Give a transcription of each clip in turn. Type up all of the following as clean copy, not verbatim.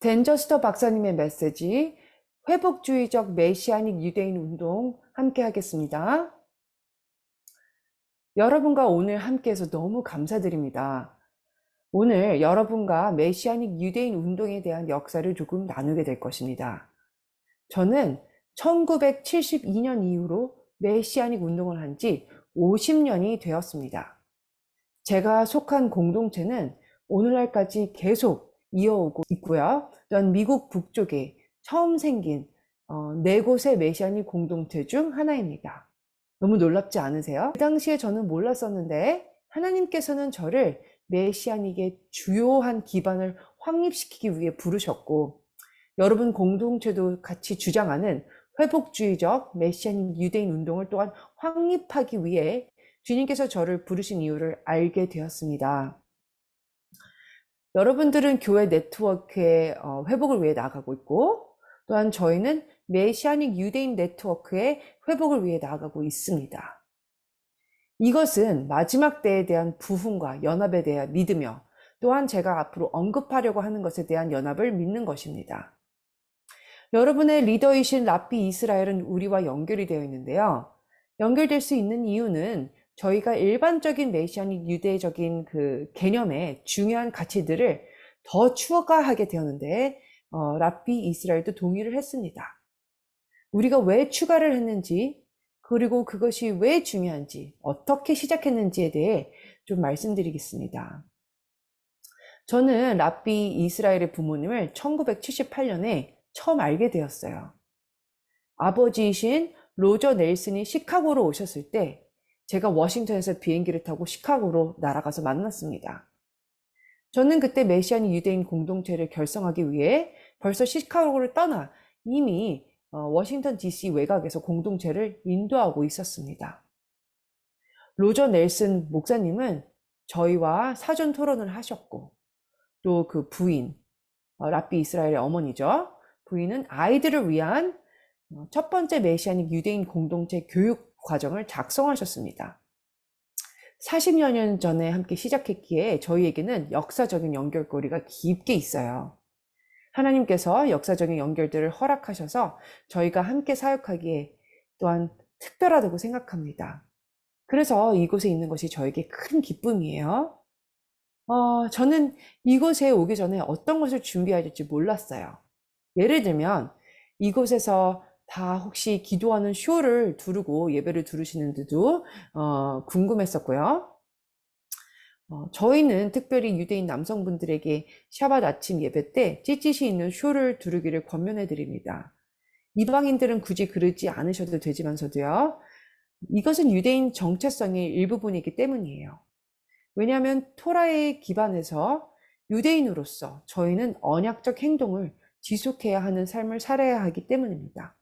댄저스터 박사님의 메시지, 회복주의적 메시아닉 유대인 운동 함께 하겠습니다. 여러분과 오늘 함께해서 너무 감사드립니다. 오늘 여러분과 메시아닉 유대인 운동에 대한 역사를 조금 나누게 될 것입니다. 저는 1972년 이후로 메시아닉 운동을 한 지 50년이 되었습니다. 제가 속한 공동체는 오늘날까지 계속 이어오고 있고요. 또한 미국 북쪽에 처음 생긴 4곳의 메시아닉 공동체 중 하나입니다. 너무 놀랍지 않으세요? 그 당시에 저는 몰랐었는데 하나님께서는 저를 메시아닉의 주요한 기반을 확립시키기 위해 부르셨고, 여러분 공동체도 같이 주장하는 회복주의적 메시아닉 유대인 운동을 또한 확립하기 위해 주님께서 저를 부르신 이유를 알게 되었습니다. 여러분들은 교회 네트워크의 회복을 위해 나아가고 있고, 또한 저희는 메시아닉 유대인 네트워크의 회복을 위해 나아가고 있습니다. 이것은 마지막 때에 대한 부흥과 연합에 대해 믿으며, 또한 제가 앞으로 언급하려고 하는 것에 대한 연합을 믿는 것입니다. 여러분의 리더이신 랍비 이스라엘은 우리와 연결이 되어 있는데요. 연결될 수 있는 이유는 저희가 일반적인 메시아닉 유대적인 그 개념의 중요한 가치들을 더 추가하게 되었는데, 랍비 이스라엘도 동의를 했습니다. 우리가 왜 추가를 했는지, 그리고 그것이 왜 중요한지, 어떻게 시작했는지에 대해 좀 말씀드리겠습니다. 저는 랍비 이스라엘의 부모님을 1978년에 처음 알게 되었어요. 아버지이신 로저 넬슨이 시카고로 오셨을 때 제가 워싱턴에서 비행기를 타고 시카고로 날아가서 만났습니다. 저는 그때 메시아닉 유대인 공동체를 결성하기 위해 벌써 시카고를 떠나 이미 워싱턴 DC 외곽에서 공동체를 인도하고 있었습니다. 로저 넬슨 목사님은 저희와 사전 토론을 하셨고, 또 그 부인, 랍비 이스라엘의 어머니죠. 부인은 아이들을 위한 첫 번째 메시아닉 유대인 공동체 교육 과정을 작성하셨습니다. 40여 년 전에 함께 시작했기에 저희에게는 역사적인 연결고리가 깊게 있어요. 하나님께서 역사적인 연결들을 허락하셔서 저희가 함께 사역하기에 또한 특별하다고 생각합니다. 그래서 이곳에 있는 것이 저에게 큰 기쁨이에요. 저는 이곳에 오기 전에 어떤 것을 준비해야 될지 몰랐어요. 예를 들면 이곳에서 다 혹시 기도하는 쇼를 두르고 예배를 두르시는데도 궁금했었고요. 저희는 특별히 유대인 남성분들에게 샤밧 아침 예배 때 찌릿이 있는 쇼를 두르기를 권면해 드립니다. 이방인들은 굳이 그러지 않으셔도 되지만서도요. 이것은 유대인 정체성의 일부분이기 때문이에요. 왜냐하면 토라에 기반해서 유대인으로서 저희는 언약적 행동을 지속해야 하는 삶을 살아야 하기 때문입니다.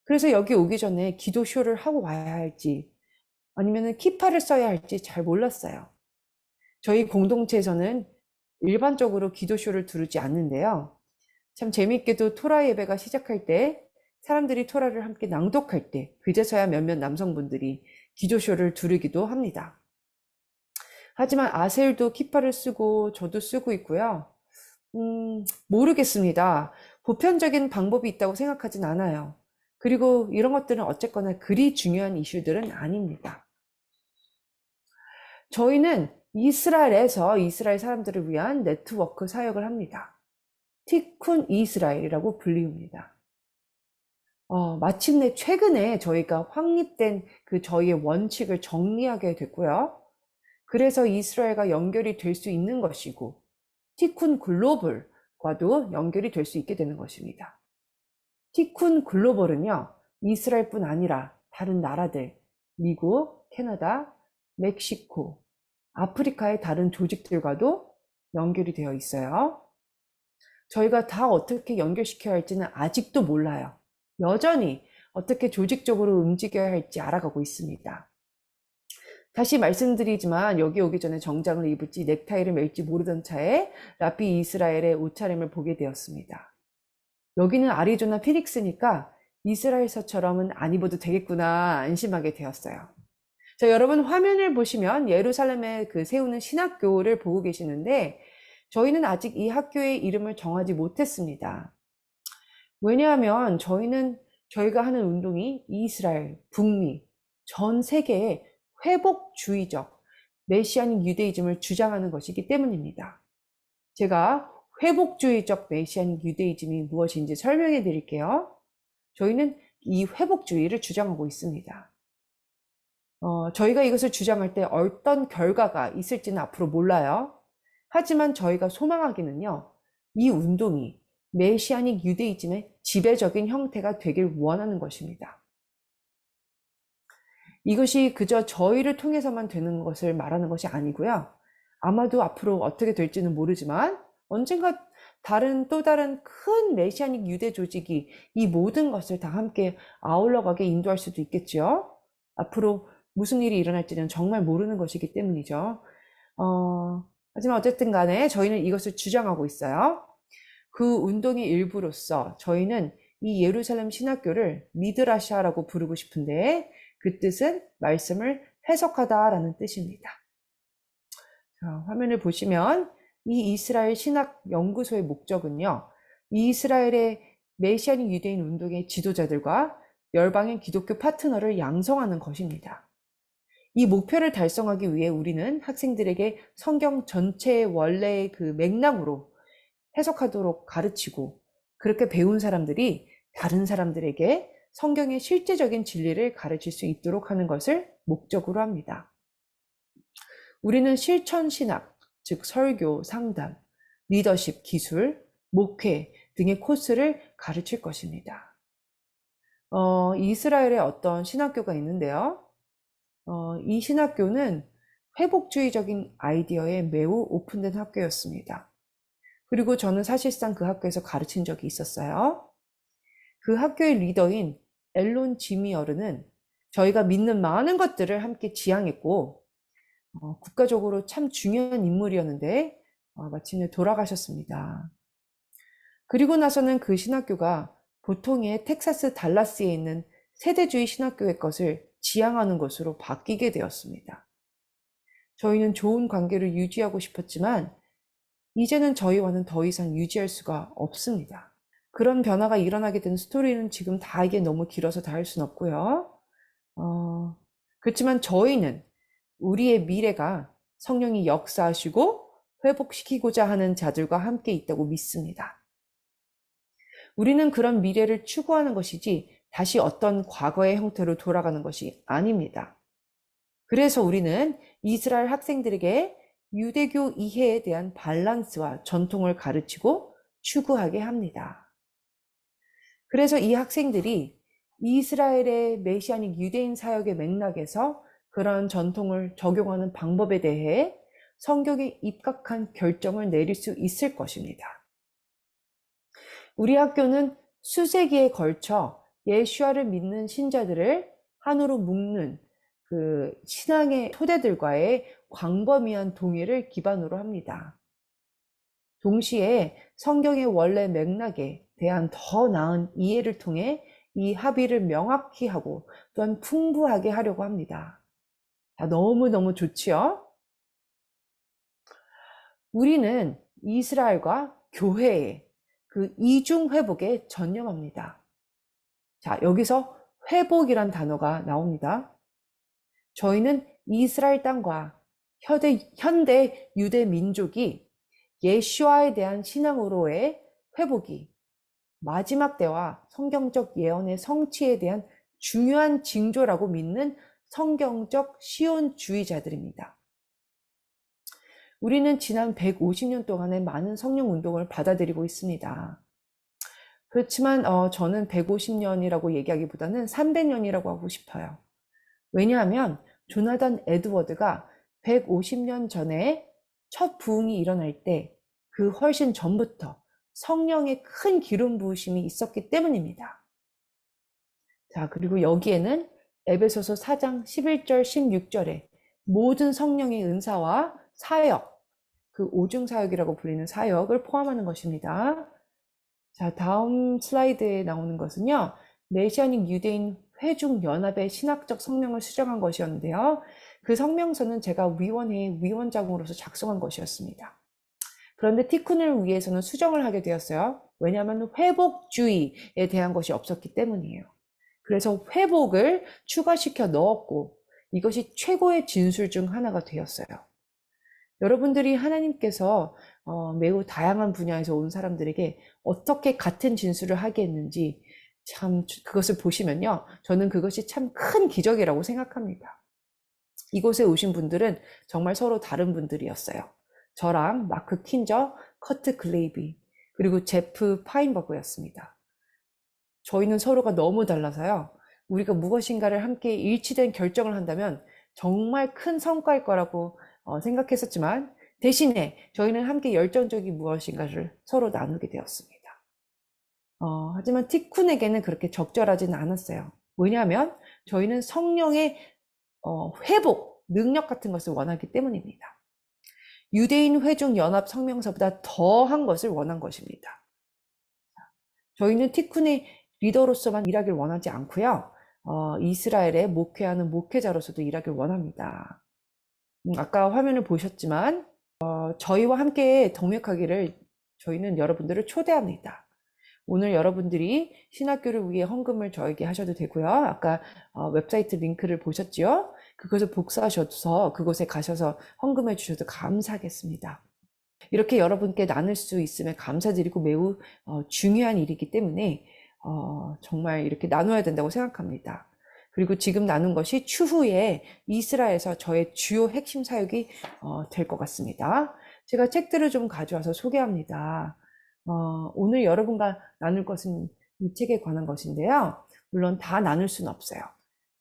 그래서 여기 오기 전에 기도쇼를 하고 와야 할지 아니면 키파를 써야 할지 잘 몰랐어요. 저희 공동체에서는 일반적으로 기도쇼를 두르지 않는데요. 참 재미있게도 토라 예배가 시작할 때 사람들이 토라를 함께 낭독할 때 그제서야 몇몇 남성분들이 기도쇼를 두르기도 합니다. 하지만 아셀도 키파를 쓰고 저도 쓰고 있고요. 모르겠습니다. 보편적인 방법이 있다고 생각하진 않아요. 그리고 이런 것들은 어쨌거나 그리 중요한 이슈들은 아닙니다. 저희는 이스라엘에서 이스라엘 사람들을 위한 네트워크 사역을 합니다. 티쿤 이스라엘이라고 불리웁니다. 마침내 최근에 저희가 확립된 그 저희의 원칙을 정리하게 됐고요. 그래서 이스라엘과 연결이 될 수 있는 것이고, 티쿤 글로벌과도 연결이 될 수 있게 되는 것입니다. 티쿤 글로벌은요, 이스라엘뿐 아니라 다른 나라들, 미국, 캐나다, 멕시코, 아프리카의 다른 조직들과도 연결이 되어 있어요. 저희가 다 어떻게 연결시켜야 할지는 아직도 몰라요. 여전히 어떻게 조직적으로 움직여야 할지 알아가고 있습니다. 다시 말씀드리지만 여기 오기 전에 정장을 입을지 넥타이를 맬지 모르던 차에 랍비 이스라엘의 옷차림을 보게 되었습니다. 여기는 아리조나 피닉스니까 이스라엘서처럼은 안 입어도 되겠구나 안심하게 되었어요. 자, 여러분 화면을 보시면 예루살렘에 그 세우는 신학교를 보고 계시는데 저희는 아직 이 학교의 이름을 정하지 못했습니다. 왜냐하면 저희가 하는 운동이 이스라엘, 북미, 전 세계의 회복주의적 메시아닉 유대이즘을 주장하는 것이기 때문입니다. 제가 회복주의적 메시아닉 유대이즘이 무엇인지 설명해 드릴게요. 저희는 이 회복주의를 주장하고 있습니다. 저희가 이것을 주장할 때 어떤 결과가 있을지는 앞으로 몰라요. 하지만 저희가 소망하기는요, 이 운동이 메시아닉 유대이즘의 지배적인 형태가 되길 원하는 것입니다. 이것이 그저 저희를 통해서만 되는 것을 말하는 것이 아니고요. 아마도 앞으로 어떻게 될지는 모르지만 언젠가 또 다른 큰 메시아닉 유대 조직이 이 모든 것을 다 함께 아울러가게 인도할 수도 있겠죠. 앞으로 무슨 일이 일어날지는 정말 모르는 것이기 때문이죠. 하지만 어쨌든 간에 저희는 이것을 주장하고 있어요. 그 운동의 일부로서 저희는 이 예루살렘 신학교를 미드라샤라고 부르고 싶은데 그 뜻은 말씀을 해석하다라는 뜻입니다. 자, 화면을 보시면 이 이스라엘 신학 연구소의 목적은요, 이스라엘의 메시아닉 유대인 운동의 지도자들과 열방의 기독교 파트너를 양성하는 것입니다. 이 목표를 달성하기 위해 우리는 학생들에게 성경 전체의 원래의 그 맥락으로 해석하도록 가르치고, 그렇게 배운 사람들이 다른 사람들에게 성경의 실제적인 진리를 가르칠 수 있도록 하는 것을 목적으로 합니다. 우리는 실천신학, 즉 설교, 상담, 리더십, 기술, 목회 등의 코스를 가르칠 것입니다. 이스라엘에 어떤 신학교가 있는데요. 이 신학교는 회복주의적인 아이디어에 매우 오픈된 학교였습니다. 그리고 저는 사실상 그 학교에서 가르친 적이 있었어요. 그 학교의 리더인 엘론 지미어르는 저희가 믿는 많은 것들을 함께 지향했고, 국가적으로 참 중요한 인물이었는데 마침내 돌아가셨습니다. 그리고 나서는 그 신학교가 보통의 텍사스 달라스에 있는 세대주의 신학교의 것을 지향하는 것으로 바뀌게 되었습니다. 저희는 좋은 관계를 유지하고 싶었지만 이제는 저희와는 더 이상 유지할 수가 없습니다. 그런 변화가 일어나게 된 스토리는 지금 다 이게 너무 길어서 다 할 수는 없고요. 그렇지만 저희는 우리의 미래가 성령이 역사하시고 회복시키고자 하는 자들과 함께 있다고 믿습니다. 우리는 그런 미래를 추구하는 것이지 다시 어떤 과거의 형태로 돌아가는 것이 아닙니다. 그래서 우리는 이스라엘 학생들에게 유대교 이해에 대한 밸런스와 전통을 가르치고 추구하게 합니다. 그래서 이 학생들이 이스라엘의 메시아닉 유대인 사역의 맥락에서 그런 전통을 적용하는 방법에 대해 성경에 입각한 결정을 내릴 수 있을 것입니다. 우리 학교는 수세기에 걸쳐 예수아를 믿는 신자들을 한으로 묶는 그 신앙의 토대들과의 광범위한 동의를 기반으로 합니다. 동시에 성경의 원래 맥락에 대한 더 나은 이해를 통해 이 합의를 명확히 하고 또한 풍부하게 하려고 합니다. 너무너무 좋지요? 우리는 이스라엘과 교회의 그 이중 회복에 전념합니다. 자, 여기서 회복이란 단어가 나옵니다. 저희는 이스라엘 땅과 현대 유대 민족이 예수아에 대한 신앙으로의 회복이 마지막 때와 성경적 예언의 성취에 대한 중요한 징조라고 믿는 성경적 시온주의자들입니다. 우리는 지난 150년 동안의 많은 성령 운동을 받아들이고 있습니다. 그렇지만 저는 150년이라고 얘기하기보다는 300년이라고 하고 싶어요. 왜냐하면 조나단 에드워드가 150년 전에 첫 부흥이 일어날 때 그 훨씬 전부터 성령의 큰 기름 부으심이 있었기 때문입니다. 자, 그리고 여기에는 에베소서 4장 11절 16절에 모든 성령의 은사와 사역, 그 오중 사역이라고 불리는 사역을 포함하는 것입니다. 자, 다음 슬라이드에 나오는 것은요, 메시아닉 유대인 회중연합의 신학적 성명을 수정한 것이었는데요. 그 성명서는 제가 위원회의 위원장으로서 작성한 것이었습니다. 그런데 티쿤을 위해서는 수정을 하게 되었어요. 왜냐하면 회복주의에 대한 것이 없었기 때문이에요. 그래서 회복을 추가시켜 넣었고 이것이 최고의 진술 중 하나가 되었어요. 여러분들이 하나님께서 매우 다양한 분야에서 온 사람들에게 어떻게 같은 진술을 하게 했는지 참 그것을 보시면요. 저는 그것이 참 큰 기적이라고 생각합니다. 이곳에 오신 분들은 정말 서로 다른 분들이었어요. 저랑 마크 킨저, 커트 글레이비, 그리고 제프 파인버그였습니다. 저희는 서로가 너무 달라서요. 우리가 무엇인가를 함께 일치된 결정을 한다면 정말 큰 성과일 거라고 생각했었지만 대신에 저희는 함께 열정적인 무엇인가를 서로 나누게 되었습니다. 하지만 티쿤에게는 그렇게 적절하지는 않았어요. 왜냐하면 저희는 성령의 회복, 능력 같은 것을 원하기 때문입니다. 유대인 회중 연합 성명서보다 더한 것을 원한 것입니다. 저희는 티쿤의 리더로서만 일하길 원하지 않고요. 이스라엘에 목회하는 목회자로서도 일하길 원합니다. 아까 화면을 보셨지만 저희와 함께 동역하기를 저희는 여러분들을 초대합니다. 오늘 여러분들이 신학교를 위해 헌금을 저에게 하셔도 되고요. 아까 웹사이트 링크를 보셨죠? 그것을 복사하셔서 그곳에 가셔서 헌금해 주셔도 감사하겠습니다. 이렇게 여러분께 나눌 수 있음에 감사드리고 매우 중요한 일이기 때문에 정말 이렇게 나눠야 된다고 생각합니다. 그리고 지금 나눈 것이 추후에 이스라엘에서 저의 주요 핵심 사역이 될 것 같습니다. 제가 책들을 좀 가져와서 소개합니다. 오늘 여러분과 나눌 것은 이 책에 관한 것인데요. 물론 다 나눌 수는 없어요.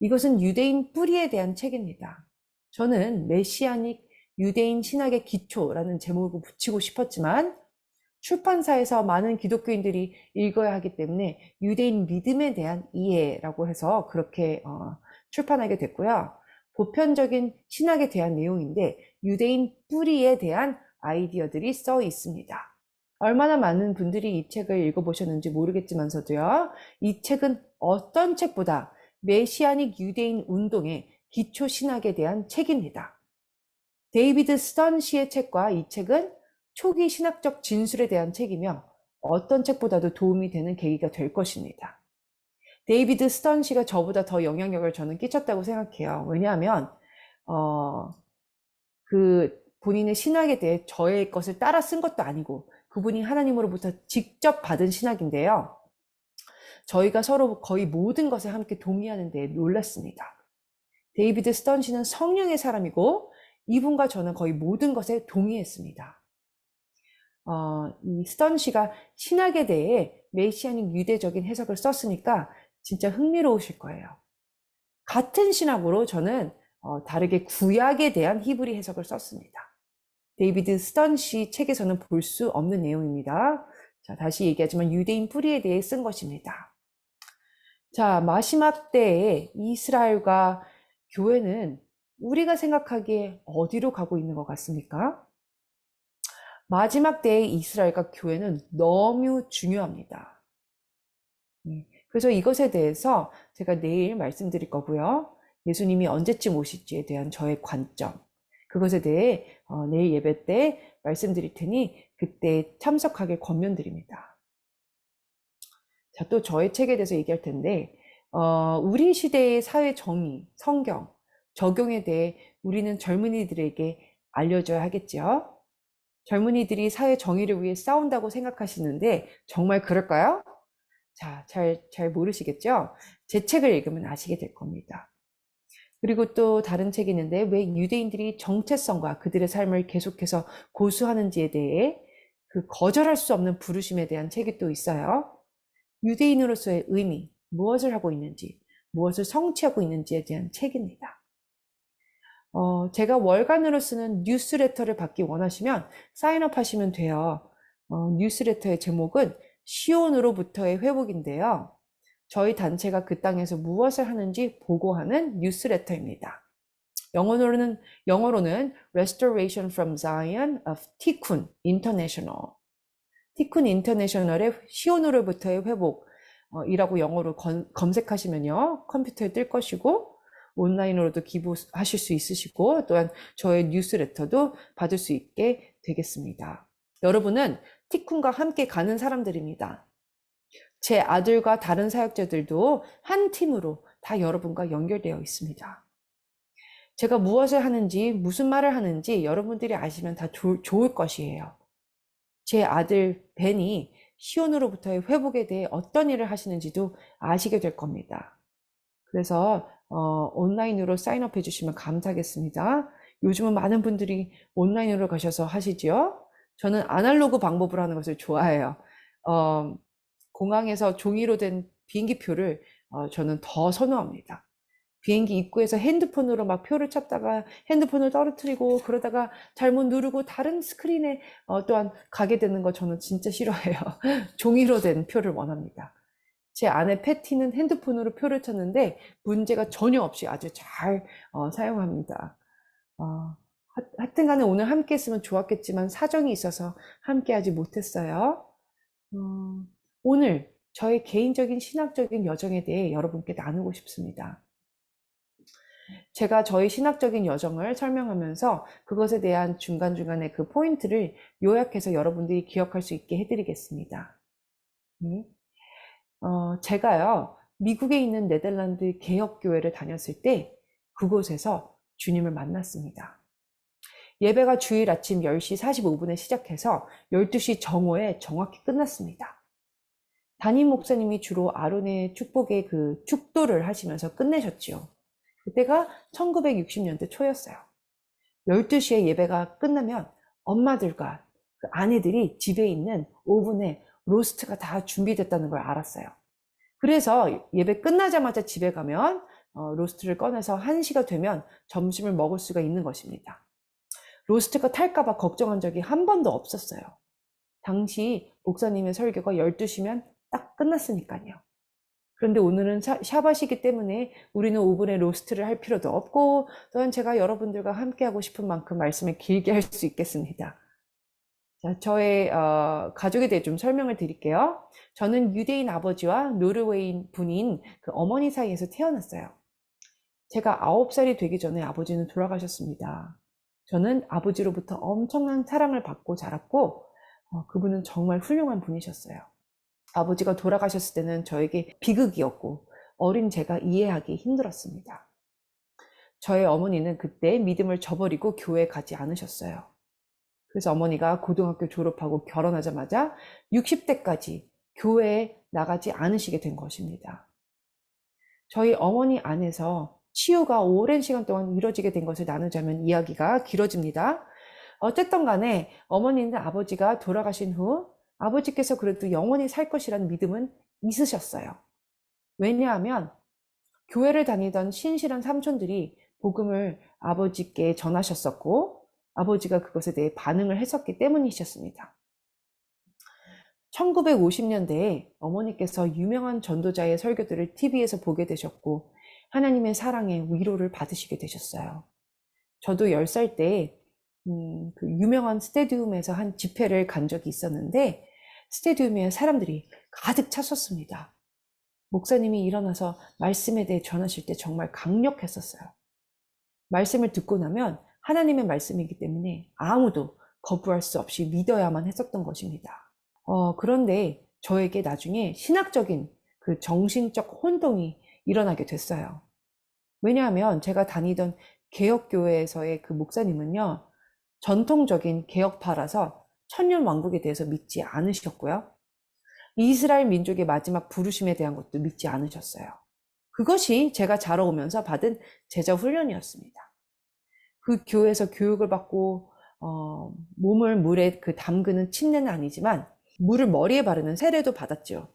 이것은 유대인 뿌리에 대한 책입니다. 저는 메시아닉 유대인 신학의 기초라는 제목을 붙이고 싶었지만 출판사에서 많은 기독교인들이 읽어야 하기 때문에 유대인 믿음에 대한 이해라고 해서 그렇게 출판하게 됐고요. 보편적인 신학에 대한 내용인데 유대인 뿌리에 대한 아이디어들이 써 있습니다. 얼마나 많은 분들이 이 책을 읽어보셨는지 모르겠지만서도요. 이 책은 어떤 책보다 메시아닉 유대인 운동의 기초 신학에 대한 책입니다. 데이비드 스턴시의 책과 이 책은 초기 신학적 진술에 대한 책이며 어떤 책보다도 도움이 되는 계기가 될 것입니다. 데이비드 스턴시가 저보다 더 영향력을 저는 끼쳤다고 생각해요. 왜냐하면 그 본인의 신학에 대해 저의 것을 따라 쓴 것도 아니고 그분이 하나님으로부터 직접 받은 신학인데요. 저희가 서로 거의 모든 것에 함께 동의하는 데 놀랐습니다. 데이비드 스턴시는 성령의 사람이고 이분과 저는 거의 모든 것에 동의했습니다. 이 스턴시가 신학에 대해 메시아닉 유대적인 해석을 썼으니까 진짜 흥미로우실 거예요. 같은 신학으로 저는 다르게 구약에 대한 히브리 해석을 썼습니다. 데이비드 스턴시 책에서는 볼 수 없는 내용입니다. 자, 다시 얘기하지만 유대인 뿌리에 대해 쓴 것입니다. 자, 마지막 때에 이스라엘과 교회는 우리가 생각하기에 어디로 가고 있는 것 같습니까? 마지막 때의 이스라엘과 교회는 너무 중요합니다. 그래서 이것에 대해서 제가 내일 말씀드릴 거고요. 예수님이 언제쯤 오실지에 대한 저의 관점, 그것에 대해 내일 예배 때 말씀드릴 테니 그때 참석하길 권면드립니다. 자, 또 저의 책에 대해서 얘기할 텐데 우리 시대의 사회 정의, 성경, 적용에 대해 우리는 젊은이들에게 알려줘야 하겠죠. 젊은이들이 사회 정의를 위해 싸운다고 생각하시는데 정말 그럴까요? 자, 잘 모르시겠죠? 제 책을 읽으면 아시게 될 겁니다. 그리고 또 다른 책이 있는데 왜 유대인들이 정체성과 그들의 삶을 계속해서 고수하는지에 대해 그 거절할 수 없는 부르심에 대한 책이 또 있어요. 유대인으로서의 의미, 무엇을 하고 있는지, 무엇을 성취하고 있는지에 대한 책입니다. 제가 월간으로 쓰는 뉴스레터를 받기 원하시면 사인업 하시면 돼요. 뉴스레터의 제목은 시온으로부터의 회복인데요. 저희 단체가 그 땅에서 무엇을 하는지 보고하는 뉴스레터입니다. 영어로는 Restoration from Zion of Tikkun International. 티쿤 인터내셔널의 시온으로부터의 회복이라고 영어로 검색하시면요. 컴퓨터에 뜰 것이고 온라인으로도 기부하실 수 있으시고 또한 저의 뉴스레터도 받을 수 있게 되겠습니다. 여러분은 티쿤과 함께 가는 사람들입니다. 제 아들과 다른 사역자들도 한 팀으로 다 여러분과 연결되어 있습니다. 제가 무엇을 하는지, 무슨 말을 하는지 여러분들이 아시면 다 좋을 것이에요. 제 아들 벤이 시온으로부터의 회복에 대해 어떤 일을 하시는지도 아시게 될 겁니다. 그래서 온라인으로 사인업 해주시면 감사하겠습니다. 요즘은 많은 분들이 온라인으로 가셔서 하시죠. 저는 아날로그 방법으로 하는 것을 좋아해요. 공항에서 종이로 된 비행기표를 저는 더 선호합니다. 비행기 입구에서 핸드폰으로 막 표를 찾다가 핸드폰을 떨어뜨리고 그러다가 잘못 누르고 다른 스크린에 또한 가게 되는 거 저는 진짜 싫어해요. 종이로 된 표를 원합니다. 제 아내 패티는 핸드폰으로 표를 찾는데 문제가 전혀 없이 아주 잘 사용합니다. 하여튼 간에 오늘 함께 했으면 좋았겠지만 사정이 있어서 함께 하지 못했어요. 오늘 저의 개인적인 신학적인 여정에 대해 여러분께 나누고 싶습니다. 제가 저희 신학적인 여정을 설명하면서 그것에 대한 중간중간에 그 포인트를 요약해서 여러분들이 기억할 수 있게 해드리겠습니다. 제가요, 미국에 있는 네덜란드 개혁교회를 다녔을 때 그곳에서 주님을 만났습니다. 예배가 주일 아침 10시 45분에 시작해서 12시 정오에 정확히 끝났습니다. 담임 목사님이 주로 아론의 축복의 그 축도를 하시면서 끝내셨지요. 그때가 1960년대 초였어요. 12시에 예배가 끝나면 엄마들과 그 아내들이 집에 있는 오븐에 로스트가 다 준비됐다는 걸 알았어요. 그래서 예배 끝나자마자 집에 가면 로스트를 꺼내서 1시가 되면 점심을 먹을 수가 있는 것입니다. 로스트가 탈까봐 걱정한 적이 한 번도 없었어요. 당시 목사님의 설교가 12시면 딱 끝났으니까요. 그런데 오늘은 샤바시기 때문에 우리는 오븐에 로스트를 할 필요도 없고 또한 제가 여러분들과 함께 하고 싶은 만큼 말씀을 길게 할 수 있겠습니다. 자, 저의 가족에 대해 좀 설명을 드릴게요. 저는 유대인 아버지와 노르웨이 분인 그 어머니 사이에서 태어났어요. 제가 9살이 되기 전에 아버지는 돌아가셨습니다. 저는 아버지로부터 엄청난 사랑을 받고 자랐고 그분은 정말 훌륭한 분이셨어요. 아버지가 돌아가셨을 때는 저에게 비극이었고 어린 제가 이해하기 힘들었습니다. 저의 어머니는 그때 믿음을 저버리고 교회에 가지 않으셨어요. 그래서 어머니가 고등학교 졸업하고 결혼하자마자 60대까지 교회에 나가지 않으시게 된 것입니다. 저희 어머니 안에서 치유가 오랜 시간 동안 이루어지게 된 것을 나누자면 이야기가 길어집니다. 어쨌든 간에 어머니는 아버지가 돌아가신 후 아버지께서 그래도 영원히 살 것이라는 믿음은 있으셨어요. 왜냐하면 교회를 다니던 신실한 삼촌들이 복음을 아버지께 전하셨었고 아버지가 그것에 대해 반응을 했었기 때문이셨습니다. 1950년대에 어머니께서 유명한 전도자의 설교들을 TV에서 보게 되셨고 하나님의 사랑에 위로를 받으시게 되셨어요. 저도 10살 때 그 유명한 스테디움에서 한 집회를 간 적이 있었는데 스테디움에 사람들이 가득 찼었습니다. 목사님이 일어나서 말씀에 대해 전하실 때 정말 강력했었어요. 말씀을 듣고 나면 하나님의 말씀이기 때문에 아무도 거부할 수 없이 믿어야만 했었던 것입니다. 그런데 저에게 나중에 신학적인 그 정신적 혼동이 일어나게 됐어요. 왜냐하면 제가 다니던 개혁교회에서의 그 목사님은요, 전통적인 개혁파라서 천년왕국에 대해서 믿지 않으셨고요. 이스라엘 민족의 마지막 부르심에 대한 것도 믿지 않으셨어요. 그것이 제가 자라오면서 받은 제자 훈련이었습니다. 그 교회에서 교육을 받고 몸을 물에 그 담그는 침례는 아니지만 물을 머리에 바르는 세례도 받았죠.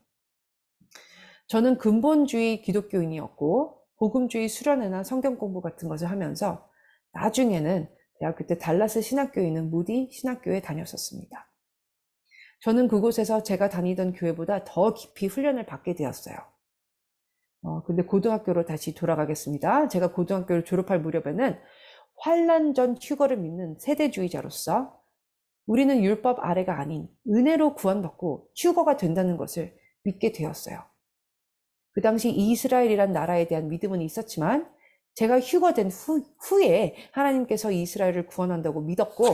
저는 근본주의 기독교인이었고 복음주의 수련회나 성경 공부 같은 것을 하면서 나중에는 대학교 때 달라스 신학교에 있는 무디 신학교에 다녔었습니다. 저는 그곳에서 제가 다니던 교회보다 더 깊이 훈련을 받게 되었어요. 근데 고등학교로 다시 돌아가겠습니다. 제가 고등학교를 졸업할 무렵에는 환란 전 휴거를 믿는 세대주의자로서 우리는 율법 아래가 아닌 은혜로 구원받고 휴거가 된다는 것을 믿게 되었어요. 그 당시 이스라엘이란 나라에 대한 믿음은 있었지만 제가 휴거된 후에 하나님께서 이스라엘을 구원한다고 믿었고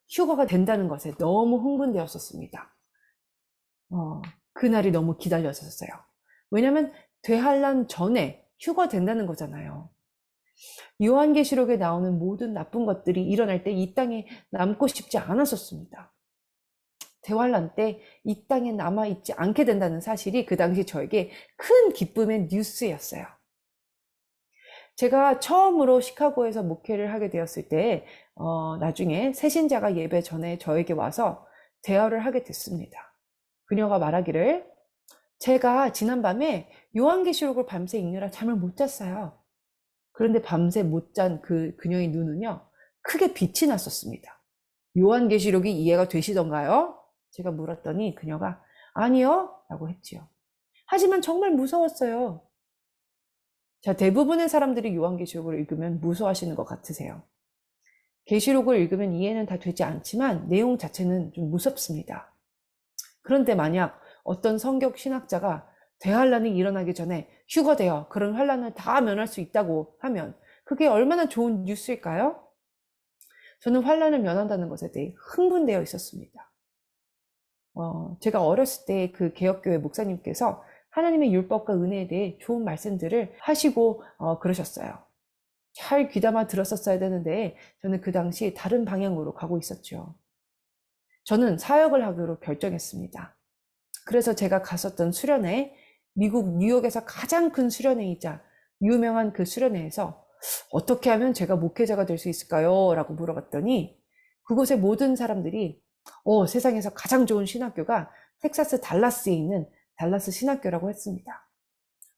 휴가가 된다는 것에 너무 흥분되었었습니다. 그날이 너무 기다려졌어요. 왜냐면 되환란 전에 휴가 된다는 거잖아요. 요한계시록에 나오는 모든 나쁜 것들이 일어날 때 이 땅에 남고 싶지 않았었습니다. 대환란 때 이 땅에 남아있지 않게 된다는 사실이 그 당시 저에게 큰 기쁨의 뉴스였어요. 제가 처음으로 시카고에서 목회를 하게 되었을 때 나중에 새신자가 예배 전에 저에게 와서 대화를 하게 됐습니다. 그녀가 말하기를 제가 지난밤에 요한계시록을 밤새 읽느라 잠을 못 잤어요. 그런데 밤새 못 잔 그녀의 눈은요, 크게 빛이 났었습니다. 요한계시록이 이해가 되시던가요? 제가 물었더니 그녀가 아니요 라고 했지요. 하지만 정말 무서웠어요. 자, 대부분의 사람들이 요한계시록을 읽으면 무서워하시는 것 같으세요. 계시록을 읽으면 이해는 다 되지 않지만 내용 자체는 좀 무섭습니다. 그런데 만약 어떤 성경 신학자가 대환란이 일어나기 전에 휴거되어 그런 환란을 다 면할 수 있다고 하면 그게 얼마나 좋은 뉴스일까요? 저는 환란을 면한다는 것에 대해 흥분되어 있었습니다. 제가 어렸을 때 그 개혁교회 목사님께서 하나님의 율법과 은혜에 대해 좋은 말씀들을 하시고 그러셨어요. 잘 귀담아 들었었어야 되는데 저는 그 당시 다른 방향으로 가고 있었죠. 저는 사역을 하기로 결정했습니다. 그래서 제가 갔었던 수련회, 미국 뉴욕에서 가장 큰 수련회이자 유명한 그 수련회에서 어떻게 하면 제가 목회자가 될 수 있을까요? 라고 물어봤더니 그곳의 모든 사람들이 세상에서 가장 좋은 신학교가 텍사스 달라스에 있는 달라스 신학교라고 했습니다.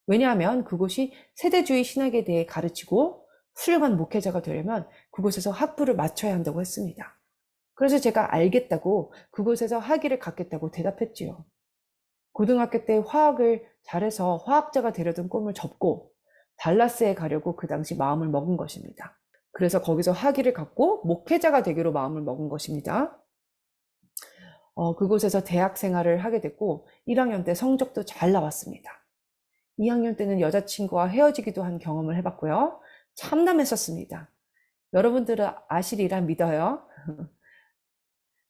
왜냐하면 그곳이 세대주의 신학에 대해 가르치고 훌륭한 목회자가 되려면 그곳에서 학부를 마쳐야 한다고 했습니다. 그래서 제가 알겠다고 그곳에서 학위를 갖겠다고 대답했지요. 고등학교 때 화학을 잘해서 화학자가 되려던 꿈을 접고 달라스에 가려고 그 당시 마음을 먹은 것입니다. 그래서 거기서 학위를 갖고 목회자가 되기로 마음을 먹은 것입니다. 그곳에서 대학 생활을 하게 됐고 1학년 때 성적도 잘 나왔습니다. 2학년 때는 여자친구와 헤어지기도 한 경험을 해봤고요. 참남했었습니다. 여러분들은 아시리라 믿어요.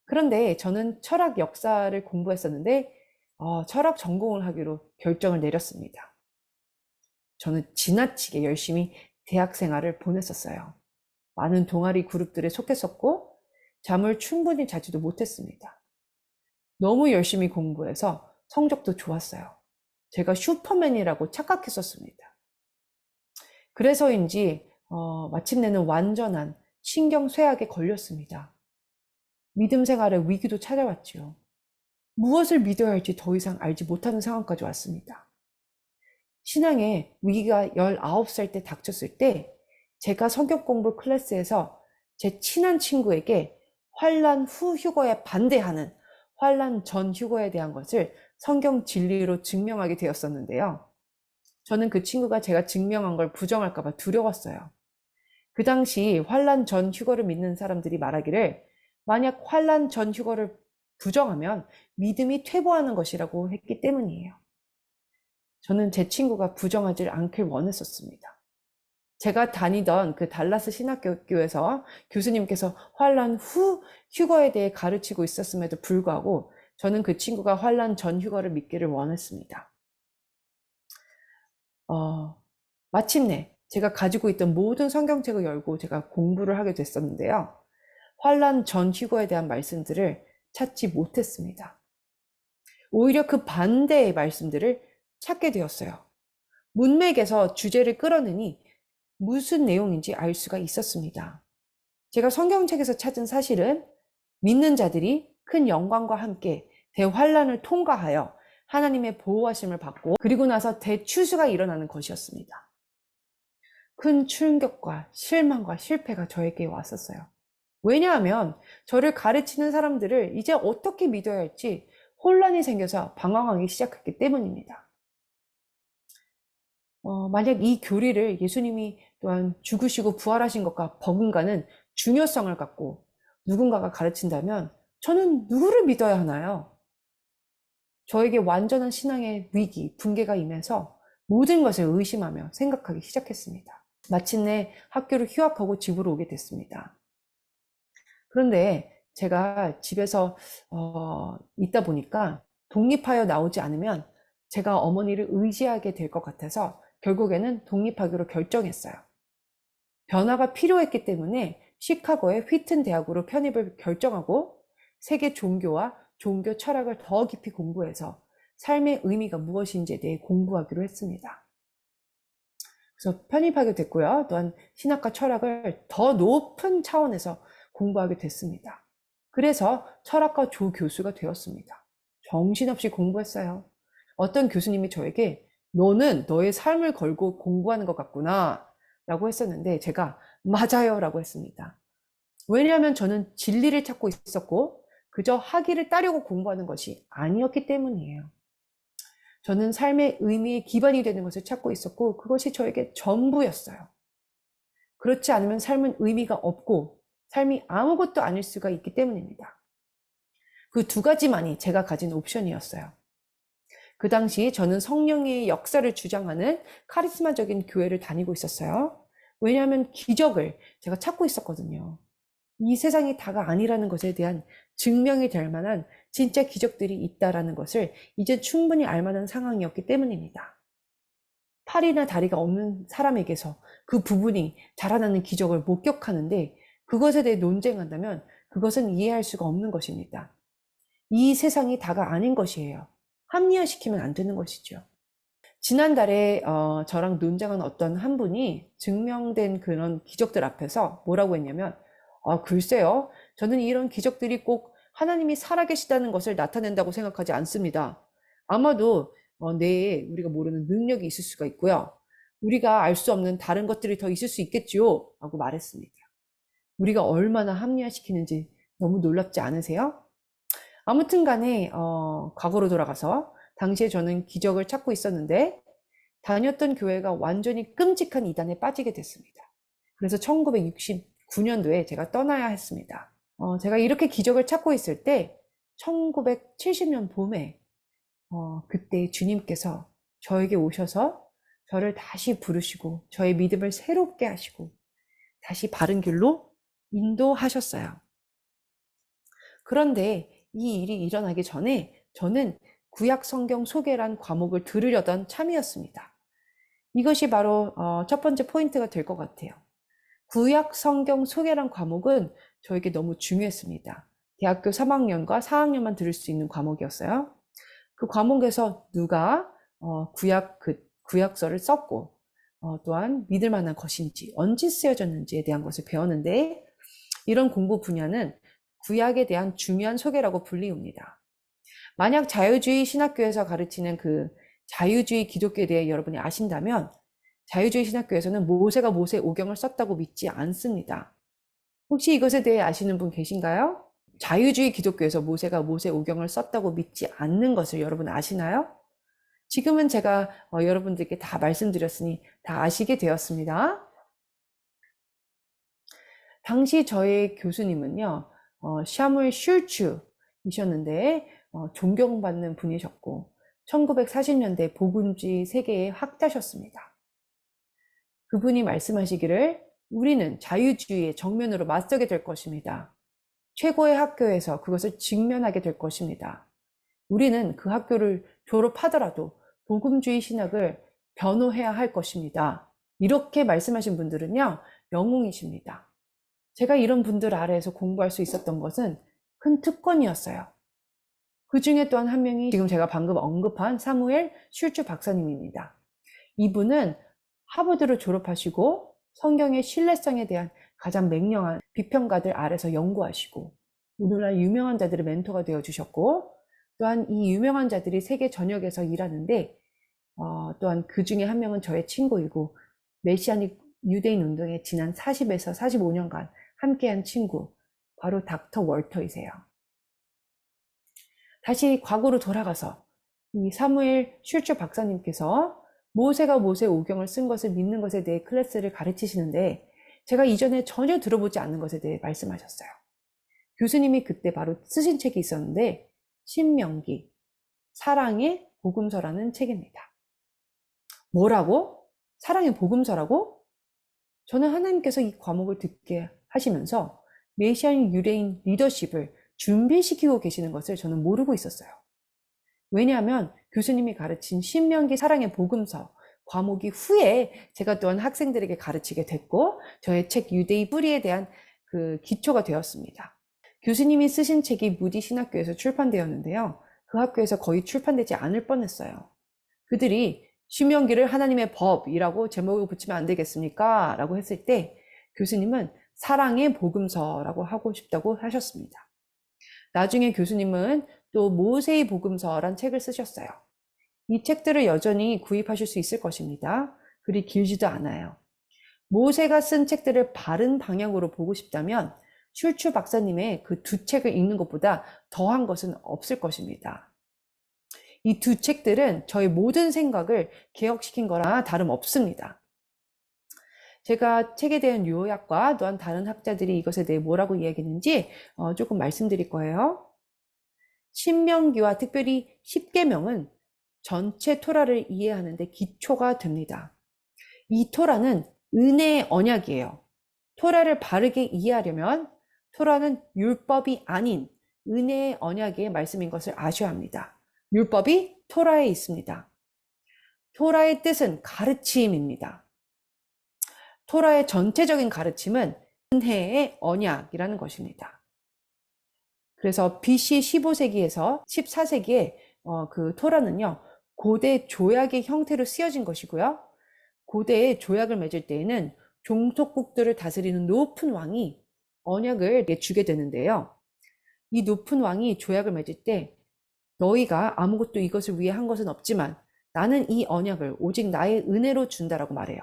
그런데 저는 철학 역사를 공부했었는데 철학 전공을 하기로 결정을 내렸습니다. 저는 지나치게 열심히 대학 생활을 보냈었어요. 많은 동아리 그룹들에 속했었고 잠을 충분히 자지도 못했습니다. 너무 열심히 공부해서 성적도 좋았어요. 제가 슈퍼맨이라고 착각했었습니다. 그래서인지 마침내는 완전한 신경쇠약에 걸렸습니다. 믿음 생활에 위기도 찾아왔지요. 무엇을 믿어야 할지 더 이상 알지 못하는 상황까지 왔습니다. 신앙에 위기가 19살 때 닥쳤을 때 제가 성경 공부 클래스에서 제 친한 친구에게 환란 후 휴거에 반대하는 환란 전 휴거에 대한 것을 성경 진리로 증명하게 되었었는데요. 저는 그 친구가 제가 증명한 걸 부정할까 봐 두려웠어요. 그 당시 환란 전 휴거를 믿는 사람들이 말하기를 만약 환란 전 휴거를 부정하면 믿음이 퇴보하는 것이라고 했기 때문이에요. 저는 제 친구가 부정하지 않길 원했었습니다. 제가 다니던 그 달라스 신학교에서 교수님께서 환란 후 휴거에 대해 가르치고 있었음에도 불구하고 저는 그 친구가 환란 전 휴거를 믿기를 원했습니다. 마침내 제가 가지고 있던 모든 성경책을 열고 제가 공부를 하게 됐었는데요. 환란 전 휴거에 대한 말씀들을 찾지 못했습니다. 오히려 그 반대의 말씀들을 찾게 되었어요. 문맥에서 주제를 끌어내니 무슨 내용인지 알 수가 있었습니다. 제가 성경책에서 찾은 사실은 믿는 자들이 큰 영광과 함께 대환란을 통과하여 하나님의 보호하심을 받고 그리고 나서 대추수가 일어나는 것이었습니다. 큰 충격과 실망과 실패가 저에게 왔었어요. 왜냐하면 저를 가르치는 사람들을 이제 어떻게 믿어야 할지 혼란이 생겨서 방황하기 시작했기 때문입니다. 만약 이 교리를 예수님이 또한 죽으시고 부활하신 것과 버금가는 중요성을 갖고 누군가가 가르친다면 저는 누구를 믿어야 하나요? 저에게 완전한 신앙의 위기, 붕괴가 임해서 모든 것을 의심하며 생각하기 시작했습니다. 마침내 학교를 휴학하고 집으로 오게 됐습니다. 그런데 제가 집에서 있다 보니까 독립하여 나오지 않으면 제가 어머니를 의지하게 될 것 같아서 결국에는 독립하기로 결정했어요. 변화가 필요했기 때문에 시카고의 휘튼 대학으로 편입을 결정하고 세계 종교와 종교 철학을 더 깊이 공부해서 삶의 의미가 무엇인지에 대해 공부하기로 했습니다. 그래서 편입하게 됐고요. 또한 신학과 철학을 더 높은 차원에서 공부하게 됐습니다. 그래서 철학과 조교수가 되었습니다. 정신없이 공부했어요. 어떤 교수님이 저에게 너는 너의 삶을 걸고 공부하는 것 같구나 라고 했었는데 제가 맞아요 라고 했습니다. 왜냐하면 저는 진리를 찾고 있었고 그저 학위를 따려고 공부하는 것이 아니었기 때문이에요. 저는 삶의 의미의 기반이 되는 것을 찾고 있었고 그것이 저에게 전부였어요. 그렇지 않으면 삶은 의미가 없고 삶이 아무것도 아닐 수가 있기 때문입니다. 그 두 가지만이 제가 가진 옵션이었어요. 그 당시 저는 성령의 역사를 주장하는 카리스마적인 교회를 다니고 있었어요. 왜냐하면 기적을 제가 찾고 있었거든요. 이 세상이 다가 아니라는 것에 대한 증명이 될 만한 진짜 기적들이 있다라는 것을 이제 충분히 알 만한 상황이었기 때문입니다. 팔이나 다리가 없는 사람에게서 그 부분이 자라나는 기적을 목격하는데 그것에 대해 논쟁한다면 그것은 이해할 수가 없는 것입니다. 이 세상이 다가 아닌 것이에요. 합리화시키면 안 되는 것이죠. 지난달에 저랑 논쟁한 어떤 한 분이 증명된 그런 기적들 앞에서 뭐라고 했냐면 글쎄요. 저는 이런 기적들이 꼭 하나님이 살아계시다는 것을 나타낸다고 생각하지 않습니다. 아마도 뇌에 우리가 모르는 능력이 있을 수가 있고요. 우리가 알 수 없는 다른 것들이 더 있을 수 있겠지요. 라고 말했습니다. 우리가 얼마나 합리화시키는지 너무 놀랍지 않으세요? 아무튼 간에 과거로 돌아가서 당시에 저는 기적을 찾고 있었는데 다녔던 교회가 완전히 끔찍한 이단에 빠지게 됐습니다. 그래서 1969년도에 제가 떠나야 했습니다. 제가 이렇게 기적을 찾고 있을 때 1970년 봄에 그때 주님께서 저에게 오셔서 저를 다시 부르시고 저의 믿음을 새롭게 하시고 다시 바른 길로 인도하셨어요. 그런데 이 일이 일어나기 전에 저는 구약 성경 소개란 과목을 들으려던 참이었습니다. 이것이 바로 첫 번째 포인트가 될 것 같아요. 구약 성경 소개란 과목은 저에게 너무 중요했습니다. 대학교 3학년과 4학년만 들을 수 있는 과목이었어요. 그 과목에서 누가 구약서를 썼고 또한 믿을 만한 것인지 언제 쓰여졌는지에 대한 것을 배웠는데 이런 공부 분야는 구약에 대한 중요한 소개라고 불리웁니다. 만약 자유주의 신학교에서 가르치는 그 자유주의 기독교에 대해 여러분이 아신다면 자유주의 신학교에서는 모세가 모세 오경을 썼다고 믿지 않습니다. 혹시 이것에 대해 아시는 분 계신가요? 자유주의 기독교에서 모세가 모세 오경을 썼다고 믿지 않는 것을 여러분 아시나요? 지금은 제가 여러분들께 다 말씀드렸으니 다 아시게 되었습니다. 당시 저의 교수님은요, 샤무엘 슐츠이셨는데 존경받는 분이셨고 1940년대 복음주의 세계의 학자셨습니다. 그분이 말씀하시기를 우리는 자유주의의 정면으로 맞서게 될 것입니다. 최고의 학교에서 그것을 직면하게 될 것입니다. 우리는 그 학교를 졸업하더라도 복음주의 신학을 변호해야 할 것입니다. 이렇게 말씀하신 분들은요, 영웅이십니다. 제가 이런 분들 아래에서 공부할 수 있었던 것은 큰 특권이었어요. 그 중에 또한 한 명이 지금 제가 방금 언급한 사무엘 슐츠 박사님입니다. 이분은 하버드를 졸업하시고 성경의 신뢰성에 대한 가장 맹령한 비평가들 아래서 연구하시고 오늘날 유명한 자들의 멘토가 되어주셨고 또한 이 유명한 자들이 세계 전역에서 일하는데 또한 그 중에 한 명은 저의 친구이고 메시아닉 유대인 운동에 지난 40에서 45년간 함께한 친구 바로 닥터 월터이세요. 다시 과거로 돌아가서 이 사무엘 슐츠 박사님께서 모세가 모세 오경을 쓴 것을 믿는 것에 대해 클래스를 가르치시는데 제가 이전에 전혀 들어보지 않는 것에 대해 말씀하셨어요. 교수님이 그때 바로 쓰신 책이 있었는데 신명기 사랑의 복음서라는 책입니다. 뭐라고? 사랑의 복음서라고? 저는 하나님께서 이 과목을 듣게 하시면서 메시아인 유대인 리더십을 준비시키고 계시는 것을 저는 모르고 있었어요. 왜냐하면 교수님이 가르친 신명기 사랑의 복음서 과목이 후에 제가 또한 학생들에게 가르치게 됐고 저의 책 유대의 뿌리에 대한 그 기초가 되었습니다. 교수님이 쓰신 책이 무디 신학교에서 출판되었는데요. 그 학교에서 거의 출판되지 않을 뻔했어요. 그들이 신명기를 하나님의 법이라고 제목을 붙이면 안 되겠습니까? 라고 했을 때 교수님은 사랑의 복음서라고 하고 싶다고 하셨습니다. 나중에 교수님은 또 모세의 복음서란 책을 쓰셨어요. 이 책들을 여전히 구입하실 수 있을 것입니다. 그리 길지도 않아요. 모세가 쓴 책들을 바른 방향으로 보고 싶다면 슐츠 박사님의 그 두 책을 읽는 것보다 더한 것은 없을 것입니다. 이 두 책들은 저의 모든 생각을 개혁시킨 거나 다름없습니다. 제가 책에 대한 요약과 또한 다른 학자들이 이것에 대해 뭐라고 이야기했는지 조금 말씀드릴 거예요. 신명기와 특별히 십계명은 전체 토라를 이해하는 데 기초가 됩니다. 이 토라는 은혜의 언약이에요. 토라를 바르게 이해하려면 토라는 율법이 아닌 은혜의 언약의 말씀인 것을 아셔야 합니다. 율법이 토라에 있습니다. 토라의 뜻은 가르침입니다. 토라의 전체적인 가르침은 은혜의 언약이라는 것입니다. 그래서 BC 15세기에서 14세기에 그 토라는요, 고대 조약의 형태로 쓰여진 것이고요. 고대의 조약을 맺을 때에는 종속국들을 다스리는 높은 왕이 언약을 주게 되는데요. 이 높은 왕이 조약을 맺을 때 너희가 아무것도 이것을 위해 한 것은 없지만 나는 이 언약을 오직 나의 은혜로 준다라고 말해요.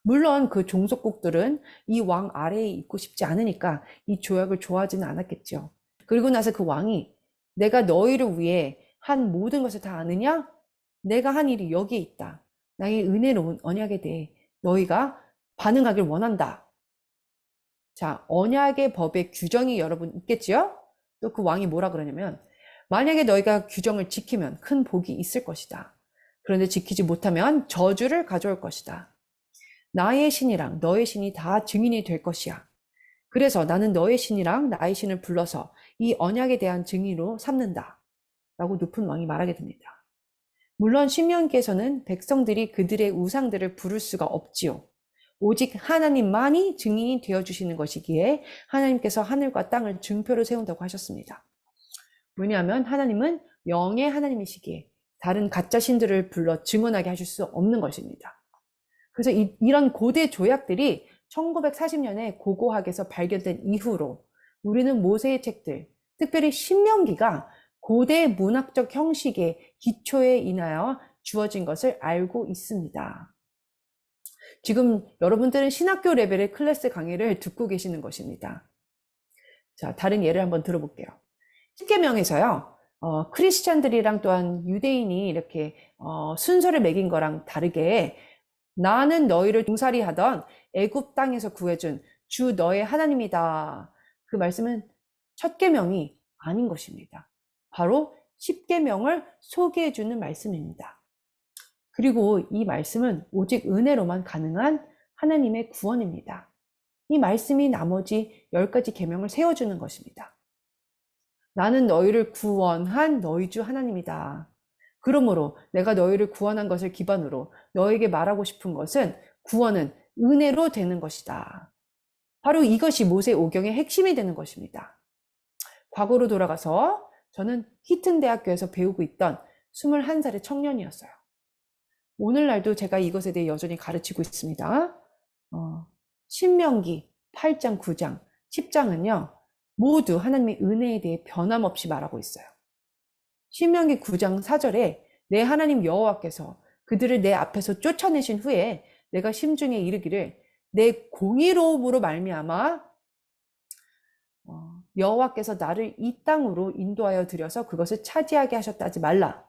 물론 그 종속국들은 이 왕 아래에 있고 싶지 않으니까 이 조약을 좋아하지는 않았겠죠. 그리고 나서 그 왕이 내가 너희를 위해 한 모든 것을 다 아느냐? 내가 한 일이 여기에 있다. 나의 은혜로운 언약에 대해 너희가 반응하길 원한다. 자, 언약의 법의 규정이 여러분 있겠지요? 또 그 왕이 뭐라 그러냐면 만약에 너희가 규정을 지키면 큰 복이 있을 것이다. 그런데 지키지 못하면 저주를 가져올 것이다. 나의 신이랑 너의 신이 다 증인이 될 것이야. 그래서 나는 너의 신이랑 나의 신을 불러서 이 언약에 대한 증인으로 삼는다. 라고 높은 왕이 말하게 됩니다. 물론 신명기에서는 백성들이 그들의 우상들을 부를 수가 없지요. 오직 하나님만이 증인이 되어주시는 것이기에 하나님께서 하늘과 땅을 증표로 세운다고 하셨습니다. 왜냐하면 하나님은 영의 하나님이시기에 다른 가짜 신들을 불러 증언하게 하실 수 없는 것입니다. 그래서 이런 고대 조약들이 1940년에 고고학에서 발견된 이후로 우리는 모세의 책들, 특별히 신명기가 고대 문학적 형식의 기초에 인하여 주어진 것을 알고 있습니다. 지금 여러분들은 신학교 레벨의 클래스 강의를 듣고 계시는 것입니다. 자, 다른 예를 한번 들어볼게요. 십계명에서요, 크리스찬들이랑 또한 유대인이 이렇게 순서를 매긴 거랑 다르게 나는 너희를 종살이 하던 애굽 땅에서 구해준 주 너의 하나님이다. 그 말씀은 첫 계명이 아닌 것입니다. 바로 십계명을 소개해주는 말씀입니다. 그리고 이 말씀은 오직 은혜로만 가능한 하나님의 구원입니다. 이 말씀이 나머지 10가지 계명을 세워주는 것입니다. 나는 너희를 구원한 너희 주 하나님이다. 그러므로 내가 너희를 구원한 것을 기반으로 너에게 말하고 싶은 것은 구원은 은혜로 되는 것이다. 바로 이것이 모세 오경의 핵심이 되는 것입니다. 과거로 돌아가서 저는 히튼 대학교에서 배우고 있던 21살의 청년이었어요. 오늘날도 제가 이것에 대해 여전히 가르치고 있습니다. 신명기 8장, 9장, 10장은요. 모두 하나님의 은혜에 대해 변함없이 말하고 있어요. 신명기 9장 4절에 내 하나님 여호와께서 그들을 내 앞에서 쫓아내신 후에 내가 심중에 이르기를 내 공의로움으로 말미암아 여호와께서 나를 이 땅으로 인도하여 들여서 그것을 차지하게 하셨다 하지 말라.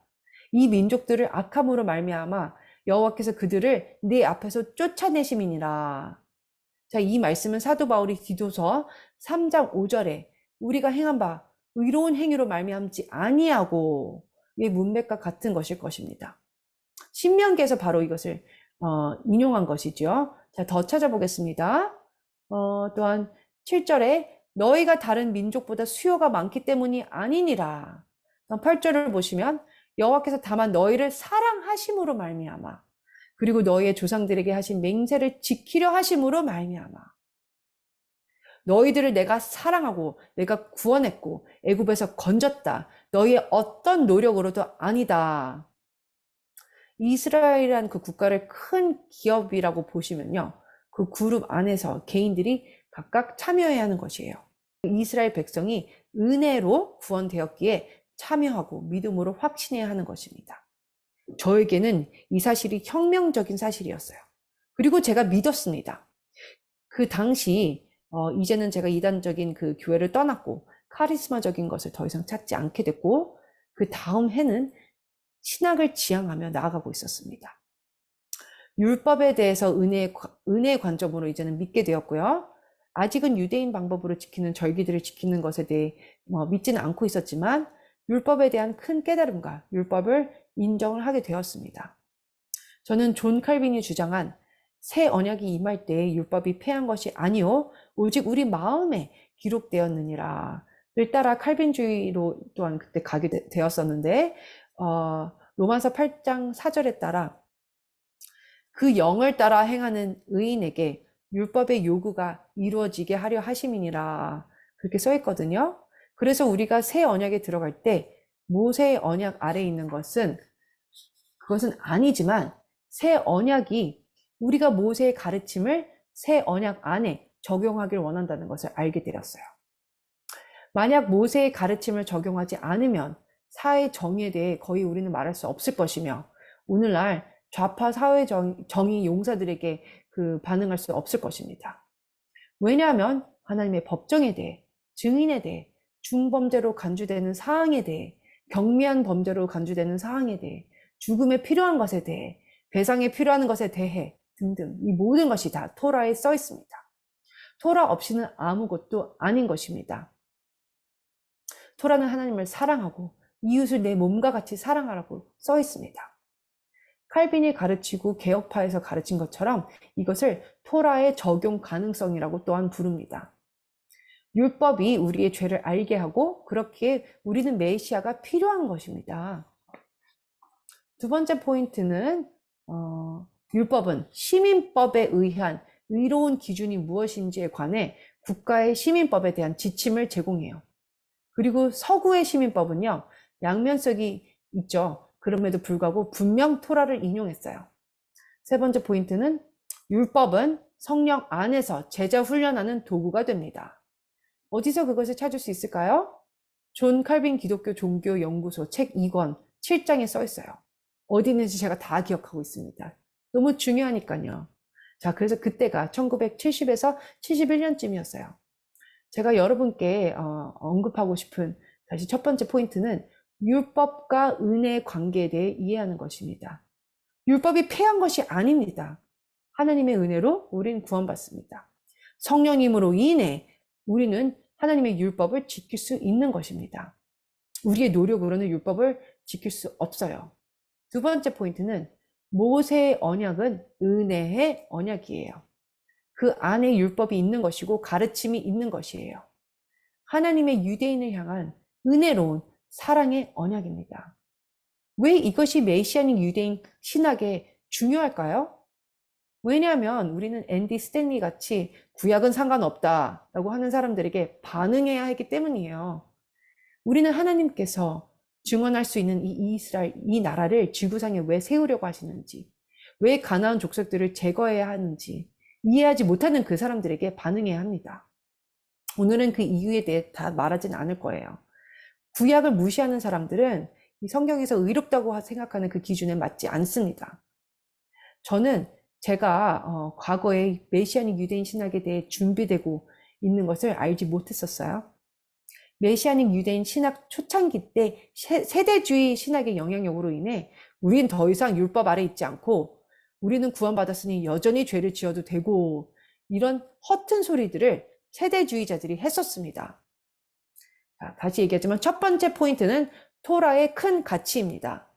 이 민족들을 악함으로 말미암아 여호와께서 그들을 내 앞에서 쫓아내심이니라. 자, 이 말씀은 사도 바울이 디도서 3장 5절에 우리가 행한 바 의로운 행위로 말미암지 아니하고 이 문맥과 같은 것일 것입니다. 신명기에서 바로 이것을 인용한 것이죠. 자, 더 찾아보겠습니다. 또한 7절에 너희가 다른 민족보다 수요가 많기 때문이 아니니라. 8절을 보시면 여호와께서 다만 너희를 사랑하심으로 말미암아 그리고 너희의 조상들에게 하신 맹세를 지키려 하심으로 말미암아 너희들을 내가 사랑하고 내가 구원했고 애굽에서 건졌다. 너희의 어떤 노력으로도 아니다. 이스라엘이라는 그 국가를 큰 기업이라고 보시면요. 그 그룹 안에서 개인들이 각각 참여해야 하는 것이에요. 이스라엘 백성이 은혜로 구원되었기에 참여하고 믿음으로 확신해야 하는 것입니다. 저에게는 이 사실이 혁명적인 사실이었어요. 그리고 제가 믿었습니다. 그 당시 이제는 제가 이단적인 그 교회를 떠났고 카리스마적인 것을 더 이상 찾지 않게 됐고 그 다음 해는 신학을 지향하며 나아가고 있었습니다. 율법에 대해서 은혜의 관점으로 이제는 믿게 되었고요. 아직은 유대인 방법으로 지키는 절기들을 지키는 것에 대해 믿지는 않고 있었지만 율법에 대한 큰 깨달음과 율법을 인정을 하게 되었습니다. 저는 존 칼빈이 주장한 새 언약이 임할 때 율법이 폐한 것이 아니요 오직 우리 마음에 기록되었느니라 를 따라 칼빈주의로 또한 그때 가게 되었었는데 로마서 8장 4절에 따라 그 영을 따라 행하는 의인에게 율법의 요구가 이루어지게 하려 하심이니라 그렇게 써 있거든요. 그래서 우리가 새 언약에 들어갈 때 모세의 언약 아래에 있는 그것은 아니지만 새 언약이 우리가 모세의 가르침을 새 언약 안에 적용하기를 원한다는 것을 알게 되었어요. 만약 모세의 가르침을 적용하지 않으면 사회 정의에 대해 거의 우리는 말할 수 없을 것이며 오늘날 좌파 사회 정의 용사들에게 그 반응할 수 없을 것입니다. 왜냐하면 하나님의 법정에 대해, 증인에 대해, 중범죄로 간주되는 사항에 대해, 경미한 범죄로 간주되는 사항에 대해, 죽음에 필요한 것에 대해, 배상에 필요한 것에 대해 등등 이 모든 것이 다 토라에 써 있습니다. 토라 없이는 아무것도 아닌 것입니다. 토라는 하나님을 사랑하고 이웃을 내 몸과 같이 사랑하라고 써 있습니다. 칼빈이 가르치고 개혁파에서 가르친 것처럼 이것을 토라의 적용 가능성이라고 또한 부릅니다. 율법이 우리의 죄를 알게 하고 그렇기에 우리는 메시아가 필요한 것입니다. 두 번째 포인트는 율법은 시민법에 의한 의로운 기준이 무엇인지에 관해 국가의 시민법에 대한 지침을 제공해요. 그리고 서구의 시민법은요. 양면성이 있죠. 그럼에도 불구하고 분명 토라를 인용했어요. 세 번째 포인트는 율법은 성령 안에서 제자 훈련하는 도구가 됩니다. 어디서 그것을 찾을 수 있을까요? 존 칼빈 기독교 종교 연구소 책 2권 7장에 써 있어요. 어디 있는지 제가 다 기억하고 있습니다. 너무 중요하니까요. 자, 그래서 그때가 1970에서 71년쯤이었어요. 제가 여러분께 언급하고 싶은 다시 첫 번째 포인트는 율법과 은혜의 관계에 대해 이해하는 것입니다. 율법이 폐한 것이 아닙니다. 하나님의 은혜로 우리는 구원받습니다. 성령님으로 인해 우리는 하나님의 율법을 지킬 수 있는 것입니다. 우리의 노력으로는 율법을 지킬 수 없어요. 두 번째 포인트는 모세의 언약은 은혜의 언약이에요. 그 안에 율법이 있는 것이고 가르침이 있는 것이에요. 하나님의 유대인을 향한 은혜로운 사랑의 언약입니다. 왜 이것이 메시아닉 유대인 신학에 중요할까요? 왜냐하면 우리는 앤디 스탠리 같이 구약은 상관없다라고 하는 사람들에게 반응해야 하기 때문이에요. 우리는 하나님께서 증언할 수 있는 이 이스라엘, 이 나라를 지구상에 왜 세우려고 하시는지, 왜 가나안 족속들을 제거해야 하는지 이해하지 못하는 그 사람들에게 반응해야 합니다. 오늘은 그 이유에 대해 다 말하지는 않을 거예요. 구약을 무시하는 사람들은 이 성경에서 의롭다고 생각하는 그 기준에 맞지 않습니다. 저는 제가 과거에 메시아닉 유대인 신학에 대해 준비되고 있는 것을 알지 못했었어요. 메시아닉 유대인 신학 초창기 때 세대주의 신학의 영향력으로 인해 우린 더 이상 율법 아래 있지 않고 우리는 구원받았으니 여전히 죄를 지어도 되고 이런 허튼 소리들을 세대주의자들이 했었습니다. 자, 다시 얘기하지만 첫 번째 포인트는 토라의 큰 가치입니다.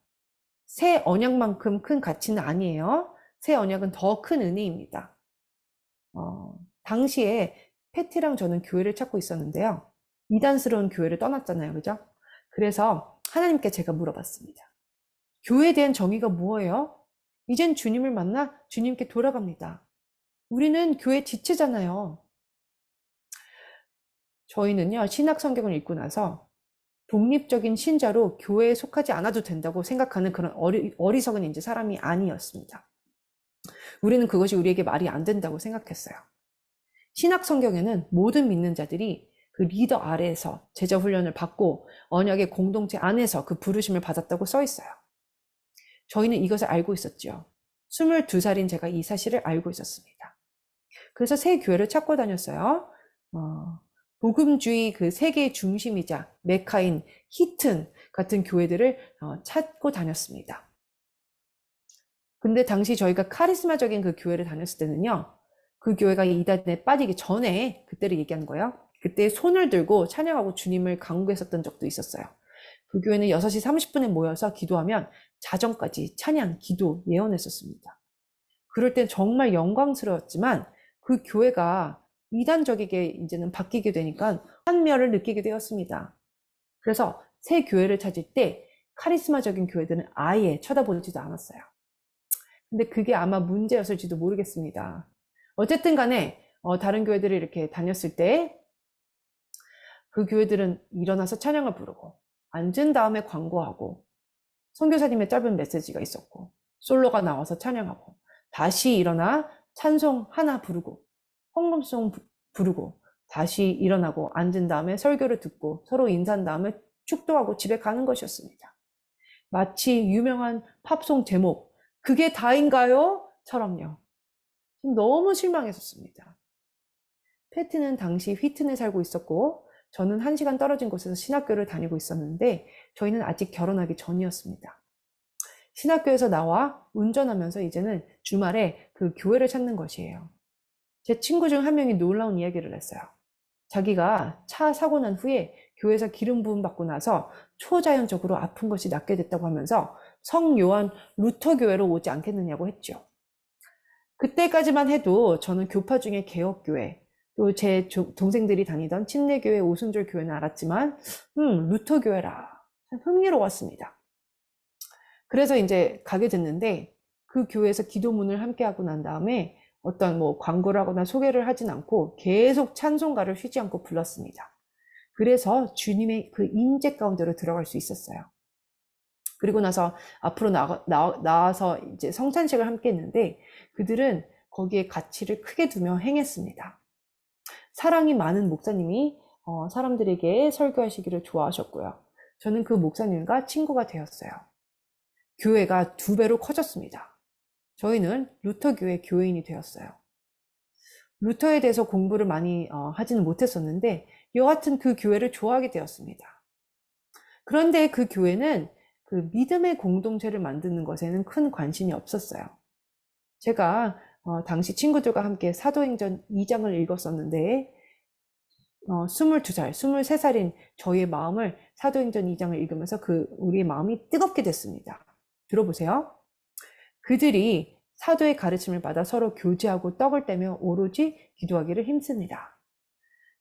새 언약만큼 큰 가치는 아니에요. 새 언약은 더 큰 은혜입니다. 당시에 패티랑 저는 교회를 찾고 있었는데요. 이단스러운 교회를 떠났잖아요. 그죠? 그래서 하나님께 제가 물어봤습니다. 교회에 대한 정의가 뭐예요? 이젠 주님을 만나 주님께 돌아갑니다. 우리는 교회 지체잖아요. 저희는요, 신약 성경을 읽고 나서 독립적인 신자로 교회에 속하지 않아도 된다고 생각하는 그런 어리석은 이제 사람이 아니었습니다. 우리는 그것이 우리에게 말이 안 된다고 생각했어요. 신약 성경에는 모든 믿는 자들이 그 리더 아래에서 제자 훈련을 받고 언약의 공동체 안에서 그 부르심을 받았다고 써 있어요. 저희는 이것을 알고 있었죠. 22살인 제가 이 사실을 알고 있었습니다. 그래서 새 교회를 찾고 다녔어요. 복음주의 그 세계의 중심이자 메카인 히튼 같은 교회들을 찾고 다녔습니다. 근데 당시 저희가 카리스마적인 그 교회를 다녔을 때는요, 그 교회가 이단에 빠지기 전에 그때를 얘기하는 거예요. 그때 손을 들고 찬양하고 주님을 강구했었던 적도 있었어요. 그 교회는 6시 30분에 모여서 기도하면 자정까지 찬양, 기도, 예언했었습니다. 그럴 땐 정말 영광스러웠지만 그 교회가 이단적이게 이제는 바뀌게 되니까 환멸을 느끼게 되었습니다. 그래서 새 교회를 찾을 때 카리스마적인 교회들은 아예 쳐다보지도 않았어요. 근데 그게 아마 문제였을지도 모르겠습니다. 어쨌든 간에 다른 교회들을 이렇게 다녔을 때 그 교회들은 일어나서 찬양을 부르고 앉은 다음에 광고하고 선교사님의 짧은 메시지가 있었고 솔로가 나와서 찬양하고 다시 일어나 찬송 하나 부르고 헌금송 부르고 다시 일어나고 앉은 다음에 설교를 듣고 서로 인사한 다음에 축도하고 집에 가는 것이었습니다. 마치 유명한 팝송 제목 그게 다인가요? 처럼요. 너무 실망했었습니다. 패트는 당시 휘튼에 살고 있었고 저는 1시간 떨어진 곳에서 신학교를 다니고 있었는데 저희는 아직 결혼하기 전이었습니다. 신학교에서 나와 운전하면서 이제는 주말에 그 교회를 찾는 것이에요. 제 친구 중 한 명이 놀라운 이야기를 했어요. 자기가 차 사고 난 후에 교회에서 기름 부음 받고 나서 초자연적으로 아픈 것이 낫게 됐다고 하면서 성 요한 루터 교회로 오지 않겠느냐고 했죠. 그때까지만 해도 저는 교파 중에 개혁교회, 또 제 동생들이 다니던 침례교회, 오순절 교회는 알았지만 루터 교회라 흥미로웠습니다. 그래서 이제 가게 됐는데 그 교회에서 기도문을 함께 하고 난 다음에 어떤 뭐 광고를 하거나 소개를 하진 않고 계속 찬송가를 쉬지 않고 불렀습니다. 그래서 주님의 그 임재 가운데로 들어갈 수 있었어요. 그리고 나서 앞으로 나와서 이제 성찬식을 함께 했는데 그들은 거기에 가치를 크게 두며 행했습니다. 사랑이 많은 목사님이 사람들에게 설교하시기를 좋아하셨고요. 저는 그 목사님과 친구가 되었어요. 교회가 2배로 커졌습니다. 저희는 루터 교회 교인이 되었어요. 루터에 대해서 공부를 많이 하지는 못했었는데 여하튼 그 교회를 좋아하게 되었습니다. 그런데 그 교회는 그 믿음의 공동체를 만드는 것에는 큰 관심이 없었어요. 제가 당시 친구들과 함께 사도행전 2장을 읽었었는데 22살, 23살인 저희의 마음을 사도행전 2장을 읽으면서 우리의 마음이 뜨겁게 됐습니다. 들어보세요. 그들이 사도의 가르침을 받아 서로 교제하고 떡을 떼며 오로지 기도하기를 힘씁니다.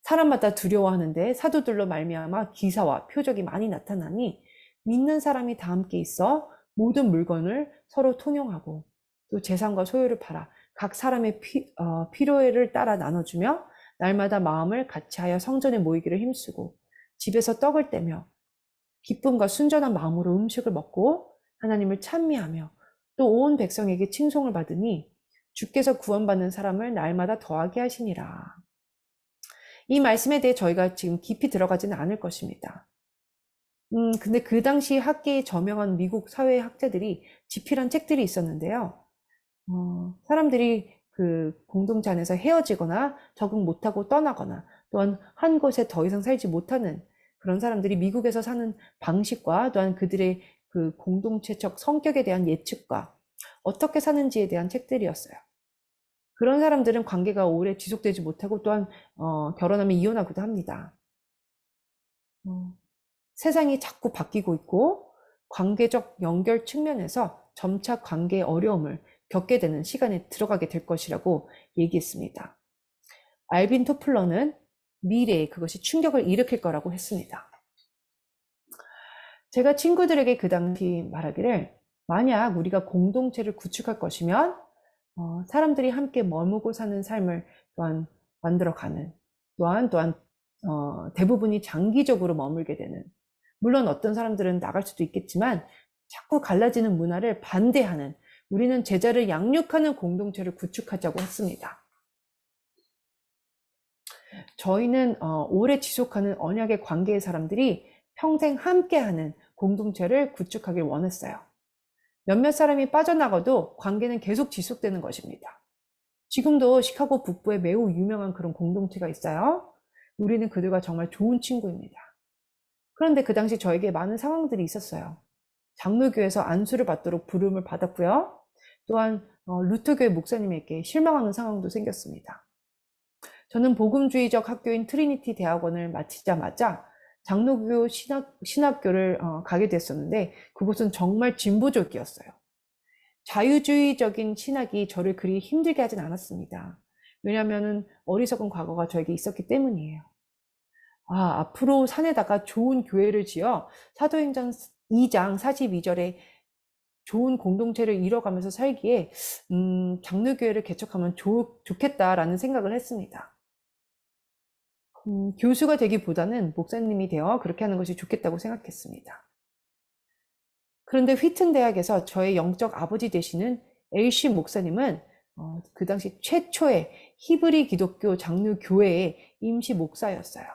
사람마다 두려워하는데 사도들로 말미암아 기사와 표적이 많이 나타나니 믿는 사람이 다 함께 있어 모든 물건을 서로 통용하고 또 재산과 소유를 팔아 각 사람의 필요를 따라 나눠주며 날마다 마음을 같이하여 성전에 모이기를 힘쓰고 집에서 떡을 떼며 기쁨과 순전한 마음으로 음식을 먹고 하나님을 찬미하며 또 온 백성에게 칭송을 받으니 주께서 구원받는 사람을 날마다 더하게 하시니라. 이 말씀에 대해 저희가 지금 깊이 들어가지는 않을 것입니다. 근데 그 당시 학계에 저명한 미국 사회학자들이 집필한 책들이 있었는데요. 사람들이 그 공동체 안에서 헤어지거나 적응 못하고 떠나거나 또한 한 곳에 더 이상 살지 못하는 그런 사람들이 미국에서 사는 방식과 또한 그들의 그 공동체적 성격에 대한 예측과 어떻게 사는지에 대한 책들이었어요. 그런 사람들은 관계가 오래 지속되지 못하고 또한 결혼하면 이혼하기도 합니다. 세상이 자꾸 바뀌고 있고 관계적 연결 측면에서 점차 관계의 어려움을 겪게 되는 시간에 들어가게 될 것이라고 얘기했습니다. 알빈 토플러는 미래에 그것이 충격을 일으킬 거라고 했습니다. 제가 친구들에게 그 당시 말하기를, 만약 우리가 공동체를 구축할 것이면 사람들이 함께 머무고 사는 삶을 또한 만들어가는, 또한 대부분이 장기적으로 머물게 되는, 물론 어떤 사람들은 나갈 수도 있겠지만 자꾸 갈라지는 문화를 반대하는, 우리는 제자를 양육하는 공동체를 구축하자고 했습니다. 저희는 오래 지속하는 언약의 관계의 사람들이 평생 함께하는 공동체를 구축하길 원했어요. 몇몇 사람이 빠져나가도 관계는 계속 지속되는 것입니다. 지금도 시카고 북부에 매우 유명한 그런 공동체가 있어요. 우리는 그들과 정말 좋은 친구입니다. 그런데 그 당시 저에게 많은 상황들이 있었어요. 장로교에서 안수를 받도록 부름을 받았고요. 또한 루터교회 목사님에게 실망하는 상황도 생겼습니다. 저는 복음주의적 학교인 트리니티 대학원을 마치자마자 장로교 신학교를 가게 됐었는데, 그곳은 정말 진보적이었어요. 자유주의적인 신학이 저를 그리 힘들게 하진 않았습니다. 왜냐하면 어리석은 과거가 저에게 있었기 때문이에요. 앞으로 산에다가 좋은 교회를 지어 사도행전 2장 42절에 좋은 공동체를 이뤄가면서 살기에 장로교회를 개척하면 좋겠다라는 생각을 했습니다. 교수가 되기보다는 목사님이 되어 그렇게 하는 것이 좋겠다고 생각했습니다. 그런데 휘튼 대학에서 저의 영적 아버지 되시는 엘시 목사님은 그 당시 최초의 히브리 기독교 장로교회의 임시 목사였어요.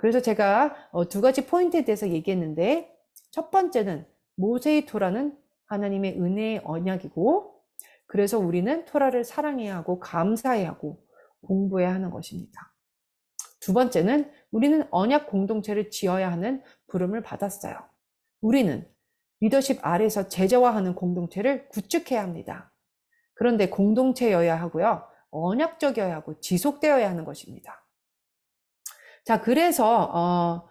그래서 제가 두 가지 포인트에 대해서 얘기했는데, 첫 번째는 모세의 토라는 하나님의 은혜의 언약이고, 그래서 우리는 토라를 사랑해야 하고 감사해야 하고 공부해야 하는 것입니다. 두 번째는 우리는 언약 공동체를 지어야 하는 부름을 받았어요. 우리는 리더십 아래에서 제자화하는 공동체를 구축해야 합니다. 그런데 공동체여야 하고요, 언약적이어야 하고 지속되어야 하는 것입니다. 자, 그래서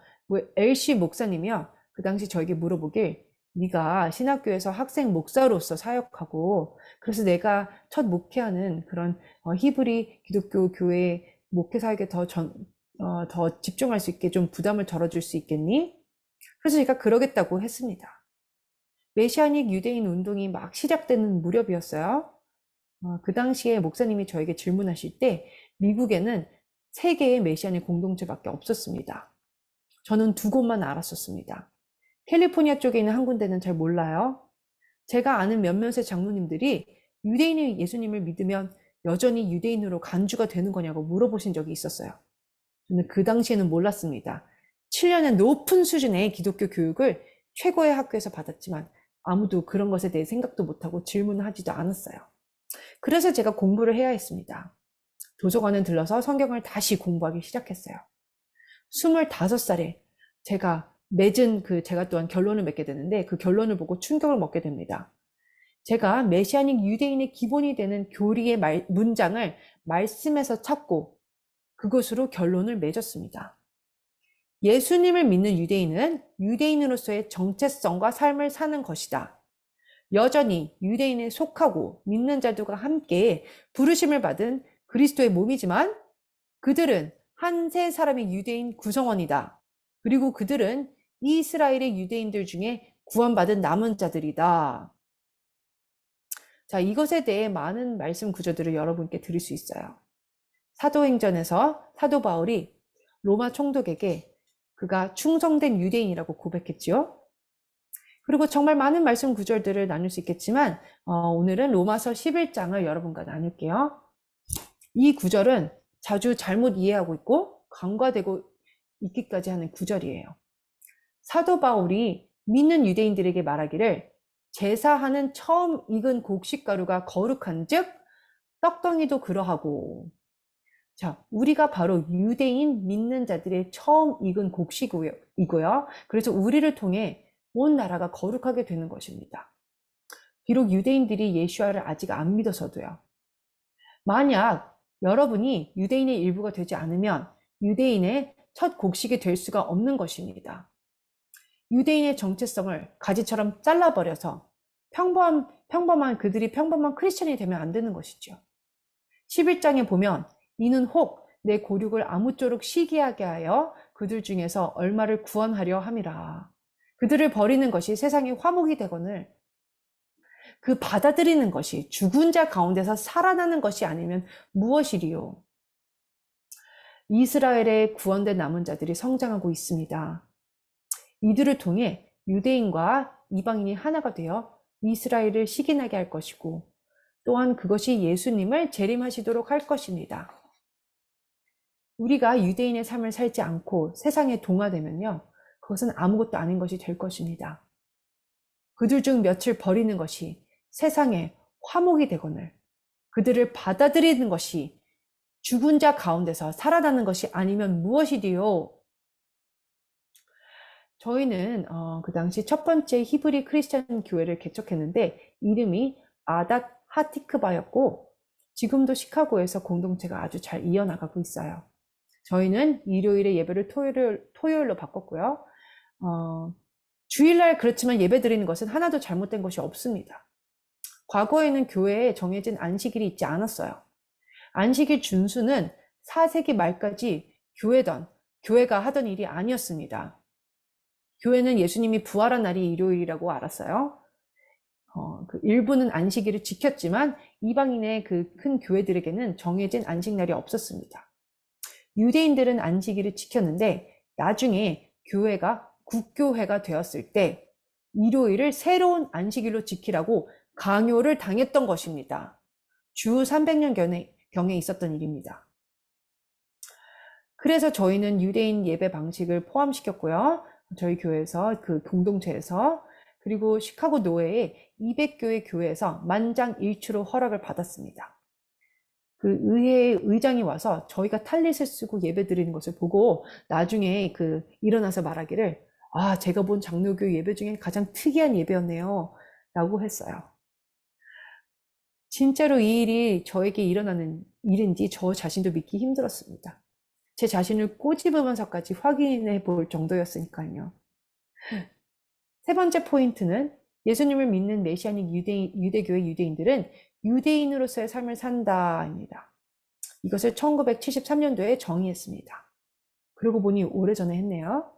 엘시 목사님이요, 그 당시 저에게 물어보길, 네가 신학교에서 학생 목사로서 사역하고, 그래서 내가 첫 목회하는 그런 히브리 기독교 교회 목회 사역에 더 집중할 수 있게 좀 부담을 덜어줄 수 있겠니? 그래서 제가 그러겠다고 했습니다. 메시아닉 유대인 운동이 막 시작되는 무렵이었어요. 그 당시에 목사님이 저에게 질문하실 때 미국에는 3개의 메시아닉 공동체밖에 없었습니다. 저는 2곳만 알았었습니다. 캘리포니아 쪽에 있는 한 군데는 잘 몰라요. 제가 아는 몇몇의 장로님들이 유대인이 예수님을 믿으면 여전히 유대인으로 간주가 되는 거냐고 물어보신 적이 있었어요. 저는 그 당시에는 몰랐습니다. 7년의 높은 수준의 기독교 교육을 최고의 학교에서 받았지만 아무도 그런 것에 대해 생각도 못하고 질문하지도 않았어요. 그래서 제가 공부를 해야 했습니다. 도서관에 들러서 성경을 다시 공부하기 시작했어요. 25살에 제가 제가 또한 결론을 맺게 되는데, 그 결론을 보고 충격을 먹게 됩니다. 제가 메시아닉 유대인의 기본이 되는 교리의 문장을 말씀에서 찾고 그것으로 결론을 맺었습니다. 예수님을 믿는 유대인은 유대인으로서의 정체성과 삶을 사는 것이다. 여전히 유대인에 속하고 믿는 자들과 함께 부르심을 받은 그리스도의 몸이지만 그들은 한 세 사람의 유대인 구성원이다. 그리고 그들은 이스라엘의 유대인들 중에 구원받은 남은 자들이다. 자, 이것에 대해 많은 말씀 구조들을 여러분께 드릴 수 있어요. 사도행전에서 사도 바울이 로마 총독에게 그가 충성된 유대인이라고 고백했지요. 그리고 정말 많은 말씀 구절들을 나눌 수 있겠지만 오늘은 로마서 11장을 여러분과 나눌게요. 이 구절은 자주 잘못 이해하고 있고 간과되고 있기까지 하는 구절이에요. 사도 바울이 믿는 유대인들에게 말하기를, 제사하는 처음 익은 곡식가루가 거룩한 즉 떡덩이도 그러하고. 자, 우리가 바로 유대인 믿는 자들의 처음 익은 곡식이고요. 그래서 우리를 통해 온 나라가 거룩하게 되는 것입니다. 비록 유대인들이 예수와를 아직 안 믿어서도요. 만약 여러분이 유대인의 일부가 되지 않으면 유대인의 첫 곡식이 될 수가 없는 것입니다. 유대인의 정체성을 가지처럼 잘라버려서 그들이 평범한 크리스천이 되면 안 되는 것이죠. 11장에 보면 이는 혹 내 고륙을 아무쪼록 시기하게 하여 그들 중에서 얼마를 구원하려 함이라. 그들을 버리는 것이 세상의 화목이 되거늘 그 받아들이는 것이 죽은 자 가운데서 살아나는 것이 아니면 무엇이리요? 이스라엘의 구원된 남은 자들이 성장하고 있습니다. 이들을 통해 유대인과 이방인이 하나가 되어 이스라엘을 식인하게 할 것이고 또한 그것이 예수님을 재림하시도록 할 것입니다. 우리가 유대인의 삶을 살지 않고 세상에 동화되면요, 그것은 아무것도 아닌 것이 될 것입니다. 그들 중 몇을 버리는 것이 세상에 화목이 되거늘 그들을 받아들이는 것이 죽은 자 가운데서 살아나는 것이 아니면 무엇이디요? 저희는 그 당시 첫 번째 히브리 크리스찬 교회를 개척했는데 이름이 아닷 하티크바였고 지금도 시카고에서 공동체가 아주 잘 이어나가고 있어요. 저희는 일요일에 예배를 토요일로 바꿨고요. 주일날 그렇지만 예배 드리는 것은 하나도 잘못된 것이 없습니다. 과거에는 교회에 정해진 안식일이 있지 않았어요. 안식일 준수는 4세기 말까지 교회가 하던 일이 아니었습니다. 교회는 예수님이 부활한 날이 일요일이라고 알았어요. 그 일부는 안식일을 지켰지만 이방인의 그 큰 교회들에게는 정해진 안식날이 없었습니다. 유대인들은 안식일을 지켰는데 나중에 교회가 국교회가 되었을 때 일요일을 새로운 안식일로 지키라고 강요를 당했던 것입니다. 주 300년 경에 있었던 일입니다. 그래서 저희는 유대인 예배 방식을 포함시켰고요. 저희 교회에서 그 공동체에서 그리고 시카고 노회의 200교회 교회에서 만장일치로 허락을 받았습니다. 그 의회의 의장이 와서 저희가 탈릿을 쓰고 예배 드리는 것을 보고 나중에 일어나서 말하기를 제가 본 장로교 예배 중에 가장 특이한 예배였네요 라고 했어요. 진짜로 이 일이 저에게 일어나는 일인지 저 자신도 믿기 힘들었습니다. 제 자신을 꼬집으면서까지 확인해 볼 정도였으니까요. 세 번째 포인트는 예수님을 믿는 메시아닉 유대교의 유대인들은 유대인으로서의 삶을 산다입니다. 이것을 1973년도에 정의했습니다. 그러고 보니 오래전에 했네요.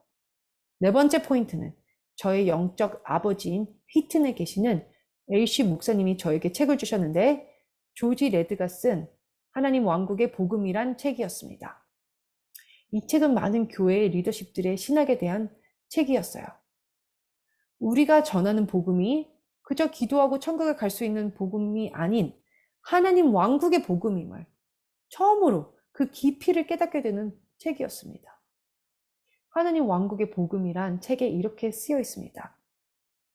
네 번째 포인트는 저의 영적 아버지인 휘튼에 계시는 L씨 목사님이 저에게 책을 주셨는데 조지 레드가 쓴 하나님 왕국의 복음이란 책이었습니다. 이 책은 많은 교회의 리더십들의 신학에 대한 책이었어요. 우리가 전하는 복음이 그저 기도하고 천국에 갈 수 있는 복음이 아닌 하나님 왕국의 복음임을 처음으로 그 깊이를 깨닫게 되는 책이었습니다. 하나님 왕국의 복음이란 책에 이렇게 쓰여 있습니다.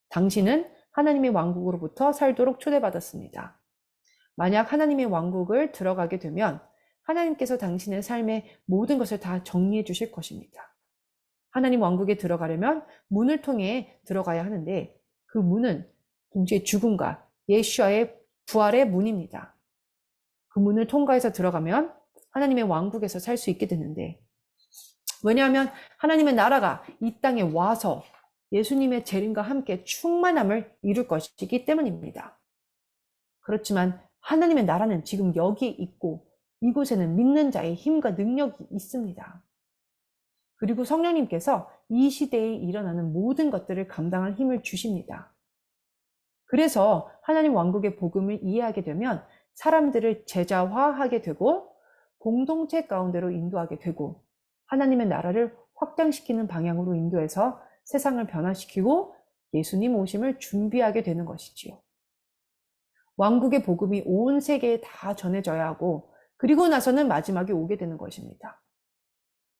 당신은 하나님의 왕국으로부터 살도록 초대받았습니다. 만약 하나님의 왕국을 들어가게 되면 하나님께서 당신의 삶의 모든 것을 다 정리해 주실 것입니다. 하나님 왕국에 들어가려면 문을 통해 들어가야 하는데 그 문은 동시에 죽음과 예수와의 부활의 문입니다. 그 문을 통과해서 들어가면 하나님의 왕국에서 살 수 있게 되는데 왜냐하면 하나님의 나라가 이 땅에 와서 예수님의 재림과 함께 충만함을 이룰 것이기 때문입니다. 그렇지만 하나님의 나라는 지금 여기 있고 이곳에는 믿는 자의 힘과 능력이 있습니다. 그리고 성령님께서 이 시대에 일어나는 모든 것들을 감당할 힘을 주십니다. 그래서 하나님 왕국의 복음을 이해하게 되면 사람들을 제자화하게 되고 공동체 가운데로 인도하게 되고 하나님의 나라를 확장시키는 방향으로 인도해서 세상을 변화시키고 예수님 오심을 준비하게 되는 것이지요. 왕국의 복음이 온 세계에 다 전해져야 하고 그리고 나서는 마지막에 오게 되는 것입니다.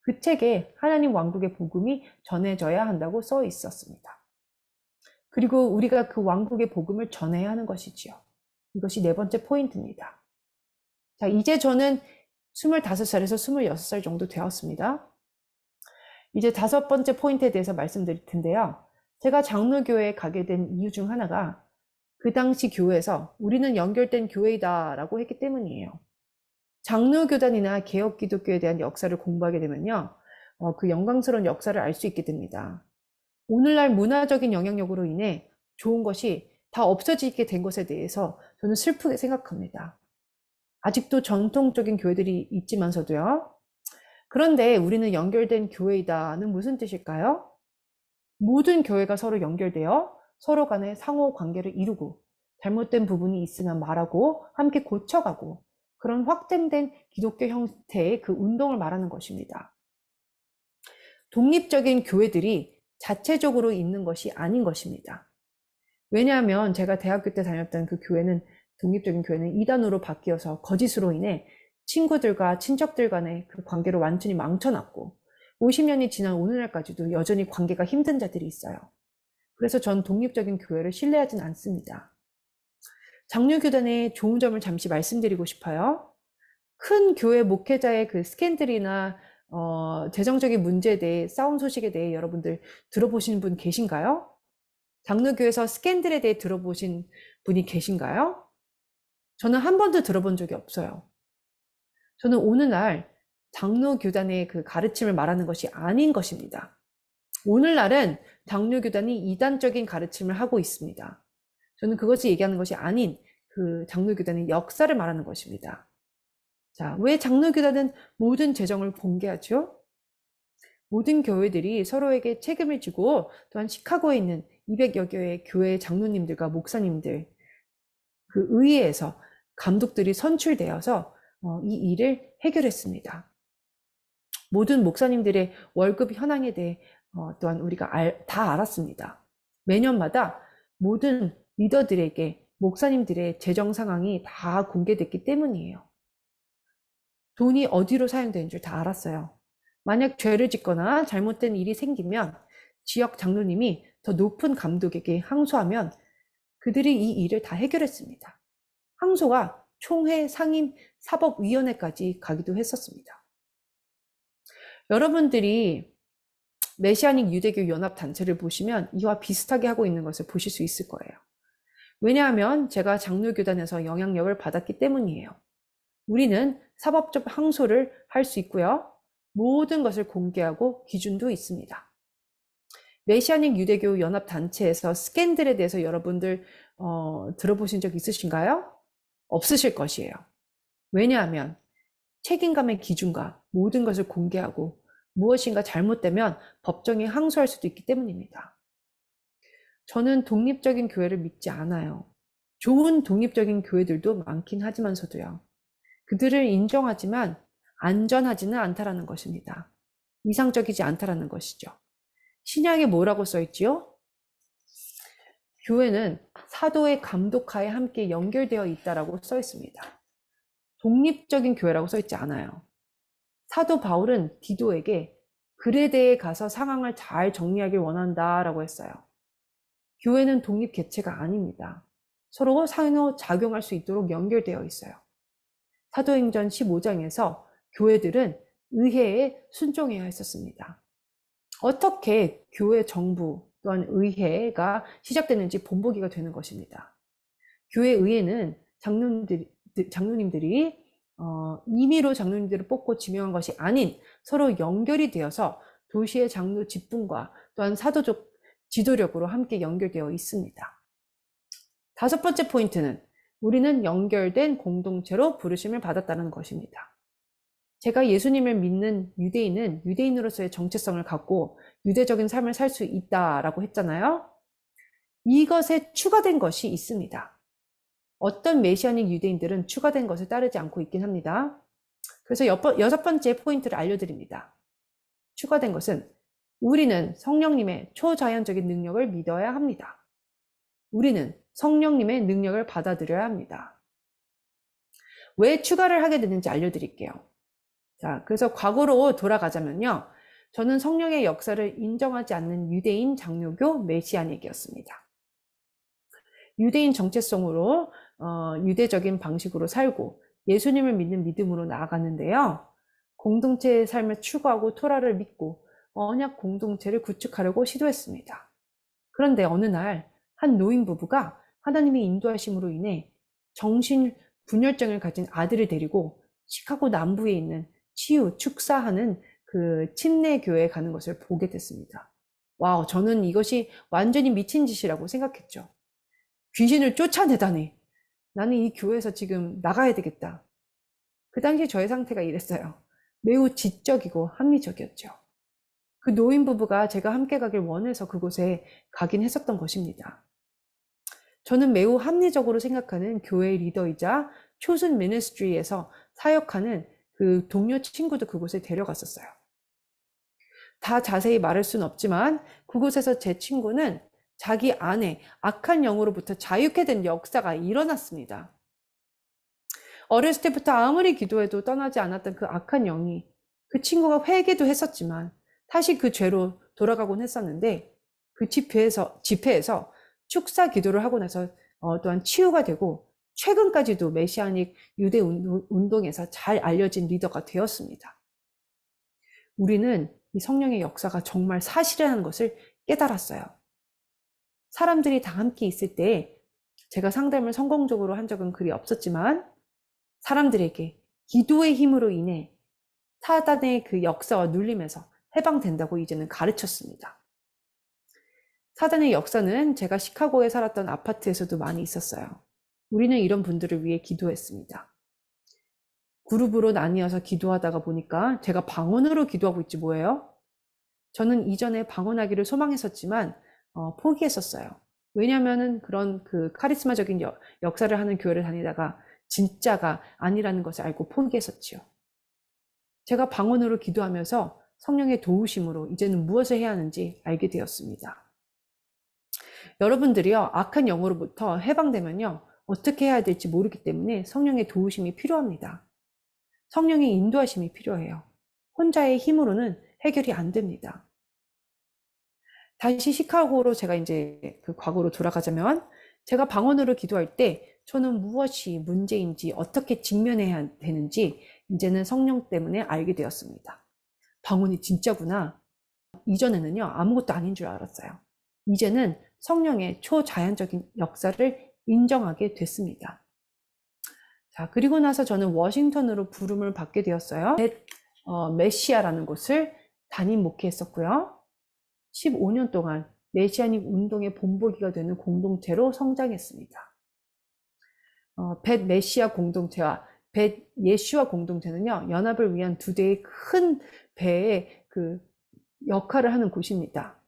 그 책에 하나님 왕국의 복음이 전해져야 한다고 써 있었습니다. 그리고 우리가 그 왕국의 복음을 전해야 하는 것이지요. 이것이 네 번째 포인트입니다. 자, 이제 저는 25살에서 26살 정도 되었습니다. 이제 다섯 번째 포인트에 대해서 말씀드릴 텐데요. 제가 장로교회에 가게 된 이유 중 하나가 그 당시 교회에서 우리는 연결된 교회이다 라고 했기 때문이에요. 장로교단이나 개혁기독교에 대한 역사를 공부하게 되면요. 그 영광스러운 역사를 알 수 있게 됩니다. 오늘날 문화적인 영향력으로 인해 좋은 것이 다 없어지게 된 것에 대해서 저는 슬프게 생각합니다. 아직도 전통적인 교회들이 있지만서도요. 그런데 우리는 연결된 교회이다는 무슨 뜻일까요? 모든 교회가 서로 연결되어 서로 간에 상호 관계를 이루고 잘못된 부분이 있으면 말하고 함께 고쳐가고 그런 확장된 기독교 형태의 그 운동을 말하는 것입니다. 독립적인 교회들이 자체적으로 있는 것이 아닌 것입니다. 왜냐하면 제가 대학교 때 다녔던 그 교회는 독립적인 교회는 이단으로 바뀌어서 거짓으로 인해 친구들과 친척들 간의 그 관계를 완전히 망쳐놨고 50년이 지난 오늘날까지도 여전히 관계가 힘든 자들이 있어요. 그래서 전 독립적인 교회를 신뢰하진 않습니다. 장로교단의 좋은 점을 잠시 말씀드리고 싶어요. 큰 교회 목회자의 그 스캔들이나 재정적인 문제에 대해 싸운 소식에 대해 여러분들 들어보신 분 계신가요? 장로교에서 스캔들에 대해 들어보신 분이 계신가요? 저는 한 번도 들어본 적이 없어요. 저는 오늘날 장로교단의 그 가르침을 말하는 것이 아닌 것입니다. 오늘날은 장로교단이 이단적인 가르침을 하고 있습니다. 저는 그것을 얘기하는 것이 아닌 그 장로교단의 역사를 말하는 것입니다. 자, 왜 장로교단은 모든 재정을 공개하죠? 모든 교회들이 서로에게 책임을 지고 또한 시카고에 있는 200여 개의 교회 장로님들과 목사님들 그 의회에서 감독들이 선출되어서 이 일을 해결했습니다. 모든 목사님들의 월급 현황에 대해 또한 우리가 다 알았습니다. 매년마다 모든 리더들에게 목사님들의 재정 상황이 다 공개됐기 때문이에요. 돈이 어디로 사용되는 줄 다 알았어요. 만약 죄를 짓거나 잘못된 일이 생기면 지역 장로님이 더 높은 감독에게 항소하면 그들이 이 일을 다 해결했습니다. 항소가 총회 상임 사법위원회까지 가기도 했었습니다. 여러분들이 메시아닉 유대교 연합단체를 보시면 이와 비슷하게 하고 있는 것을 보실 수 있을 거예요. 왜냐하면 제가 장로교단에서 영향력을 받았기 때문이에요. 우리는 사법적 항소를 할 수 있고요. 모든 것을 공개하고 기준도 있습니다. 메시아닉 유대교 연합단체에서 스캔들에 대해서 여러분들 들어보신 적 있으신가요? 없으실 것이에요. 왜냐하면 책임감의 기준과 모든 것을 공개하고 무엇인가 잘못되면 법정에 항소할 수도 있기 때문입니다. 저는 독립적인 교회를 믿지 않아요. 좋은 독립적인 교회들도 많긴 하지만서도요. 그들을 인정하지만 안전하지는 않다라는 것입니다. 이상적이지 않다라는 것이죠. 신약에 뭐라고 써있지요? 교회는 사도의 감독하에 함께 연결되어 있다라고 써있습니다. 독립적인 교회라고 써있지 않아요. 사도 바울은 디도에게 그레데에 가서 상황을 잘 정리하길 원한다라고 했어요. 교회는 독립 개체가 아닙니다. 서로 상호작용할 수 있도록 연결되어 있어요. 사도행전 15장에서 교회들은 의회에 순종해야 했었습니다. 어떻게 교회 정부 또한 의회가 시작되는지 본보기가 되는 것입니다. 교회 의회는 장로님들이 임의로 장로님들을 뽑고 지명한 것이 아닌 서로 연결이 되어서 도시의 장로 직분과 또한 사도적 지도력으로 함께 연결되어 있습니다. 다섯 번째 포인트는 우리는 연결된 공동체로 부르심을 받았다는 것입니다. 제가 예수님을 믿는 유대인은 유대인으로서의 정체성을 갖고 유대적인 삶을 살 수 있다라고 했잖아요. 이것에 추가된 것이 있습니다. 어떤 메시아닉 유대인들은 추가된 것을 따르지 않고 있긴 합니다. 그래서 여섯 번째 포인트를 알려드립니다. 추가된 것은 우리는 성령님의 초자연적인 능력을 믿어야 합니다. 우리는 성령님의 능력을 받아들여야 합니다. 왜 추가를 하게 되는지 알려드릴게요. 자, 그래서 과거로 돌아가자면요. 저는 성령의 역사를 인정하지 않는 유대인 장로교 메시아닉이었습니다. 유대인 정체성으로 유대적인 방식으로 살고 예수님을 믿는 믿음으로 나아갔는데요. 공동체의 삶을 추구하고 토라를 믿고 언약 공동체를 구축하려고 시도했습니다. 그런데 어느 날 한 노인 부부가 하나님의 인도하심으로 인해 정신 분열증을 가진 아들을 데리고 시카고 남부에 있는 치유, 축사하는 그 침례교회에 가는 것을 보게 됐습니다. 와우, 저는 이것이 완전히 미친 짓이라고 생각했죠. 귀신을 쫓아내다니. 나는 이 교회에서 지금 나가야 되겠다. 그 당시 저의 상태가 이랬어요. 매우 지적이고 합리적이었죠. 그 노인 부부가 제가 함께 가길 원해서 그곳에 가긴 했었던 것입니다. 저는 매우 합리적으로 생각하는 교회 리더이자 초순 미니스트리에서 사역하는 그 동료 친구도 그곳에 데려갔었어요. 다 자세히 말할 수는 없지만 그곳에서 제 친구는 자기 안에 악한 영으로부터 자유케 된 역사가 일어났습니다. 어렸을 때부터 아무리 기도해도 떠나지 않았던 그 악한 영이 그 친구가 회개도 했었지만 다시 그 죄로 돌아가곤 했었는데 그 집회에서 축사 기도를 하고 나서 또한 치유가 되고 최근까지도 메시아닉 유대 운동에서 잘 알려진 리더가 되었습니다. 우리는 이 성령의 역사가 정말 사실이라는 것을 깨달았어요. 사람들이 다 함께 있을 때 제가 상담을 성공적으로 한 적은 그리 없었지만 사람들에게 기도의 힘으로 인해 사단의 그 역사와 눌림에서 해방된다고 이제는 가르쳤습니다. 사단의 역사는 제가 시카고에 살았던 아파트에서도 많이 있었어요. 우리는 이런 분들을 위해 기도했습니다. 그룹으로 나뉘어서 기도하다가 보니까 제가 방언으로 기도하고 있지 뭐예요? 저는 이전에 방언하기를 소망했었지만 포기했었어요. 왜냐하면 그런 그 카리스마적인 역사를 하는 교회를 다니다가 진짜가 아니라는 것을 알고 포기했었지요. 제가 방언으로 기도하면서 성령의 도우심으로 이제는 무엇을 해야 하는지 알게 되었습니다. 여러분들이요, 악한 영으로부터 해방되면요, 어떻게 해야 될지 모르기 때문에 성령의 도우심이 필요합니다. 성령의 인도하심이 필요해요. 혼자의 힘으로는 해결이 안 됩니다. 다시 시카고로 제가 이제 그 과거로 돌아가자면 제가 방언으로 기도할 때 저는 무엇이 문제인지 어떻게 직면해야 되는지 이제는 성령 때문에 알게 되었습니다. 방언이 진짜구나. 이전에는요, 아무것도 아닌 줄 알았어요. 이제는 성령의 초자연적인 역사를 인정하게 됐습니다. 자, 그리고 나서 저는 워싱턴으로 부름을 받게 되었어요. 메시아라는 곳을 담임 목회했었고요. 15년 동안 메시아닉 운동의 본보기가 되는 공동체로 성장했습니다. 벳 메시아 공동체와 벳 예슈아 공동체는요, 연합을 위한 두 대의 큰 배의 그 역할을 하는 곳입니다.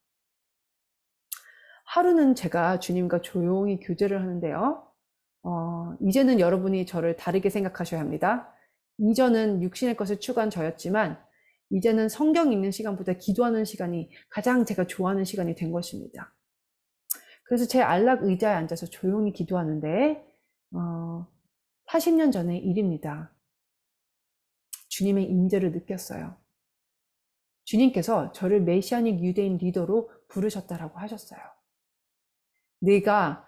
하루는 제가 주님과 조용히 교제를 하는데요. 이제는 여러분이 저를 다르게 생각하셔야 합니다. 이전은 육신의 것을 추구한 저였지만 이제는 성경 읽는 시간보다 기도하는 시간이 가장 제가 좋아하는 시간이 된 것입니다. 그래서 제 안락 의자에 앉아서 조용히 기도하는데 40년 전의 일입니다. 주님의 임재를 느꼈어요. 주님께서 저를 메시아닉 유대인 리더로 부르셨다라고 하셨어요. 네가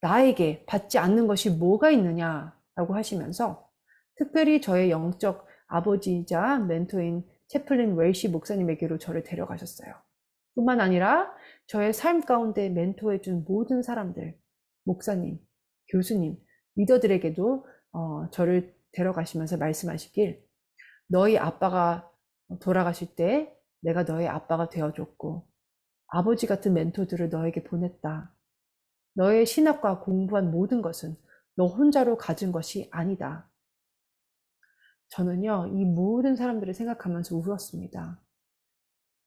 나에게 받지 않는 것이 뭐가 있느냐라고 하시면서 특별히 저의 영적 아버지이자 멘토인 채플린 웰시 목사님에게로 저를 데려가셨어요. 뿐만 아니라 저의 삶 가운데 멘토해준 모든 사람들, 목사님, 교수님, 리더들에게도 저를 데려가시면서 말씀하시길, 너희 아빠가 돌아가실 때 내가 너의 아빠가 되어줬고 아버지 같은 멘토들을 너에게 보냈다. 너의 신학과 공부한 모든 것은 너 혼자로 가진 것이 아니다. 저는요, 이 모든 사람들을 생각하면서 울었습니다.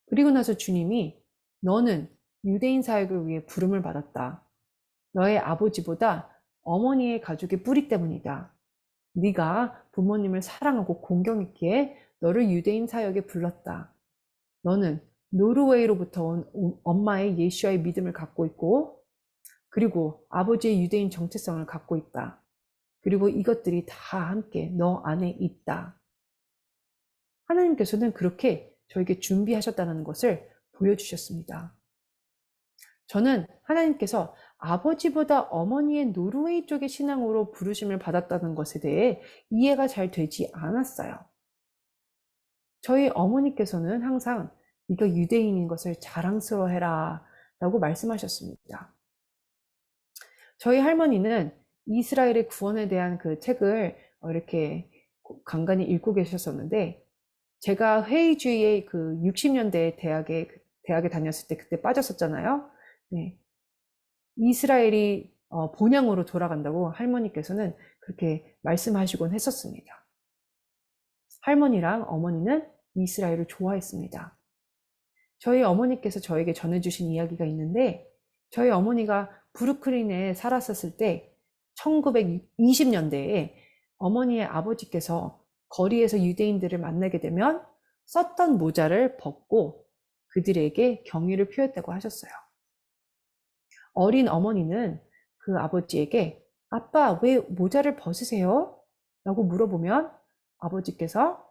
그리고 나서 주님이 너는 유대인 사역을 위해 부름을 받았다. 너의 아버지보다 어머니의 가족의 뿌리 때문이다. 네가 부모님을 사랑하고 공경했기에 너를 유대인 사역에 불렀다. 너는 노르웨이로부터 온 엄마의 예수와의 믿음을 갖고 있고 그리고 아버지의 유대인 정체성을 갖고 있다. 그리고 이것들이 다 함께 너 안에 있다. 하나님께서는 그렇게 저에게 준비하셨다는 것을 보여주셨습니다. 저는 하나님께서 아버지보다 어머니의 노르웨이 쪽의 신앙으로 부르심을 받았다는 것에 대해 이해가 잘 되지 않았어요. 저희 어머니께서는 항상 네가 유대인인 것을 자랑스러워해라 라고 말씀하셨습니다. 저희 할머니는 이스라엘의 구원에 대한 그 책을 이렇게 간간히 읽고 계셨었는데 제가 회의주의의 그 60년대 대학에 다녔을 때 그때 빠졌었잖아요. 네. 이스라엘이 본향으로 돌아간다고 할머니께서는 그렇게 말씀하시곤 했었습니다. 할머니랑 어머니는 이스라엘을 좋아했습니다. 저희 어머니께서 저에게 전해주신 이야기가 있는데, 저희 어머니가 브루클린에 살았었을 때 1920년대에 어머니의 아버지께서 거리에서 유대인들을 만나게 되면 썼던 모자를 벗고 그들에게 경의를 표했다고 하셨어요. 어린 어머니는 그 아버지에게 아빠, 왜 모자를 벗으세요? 라고 물어보면 아버지께서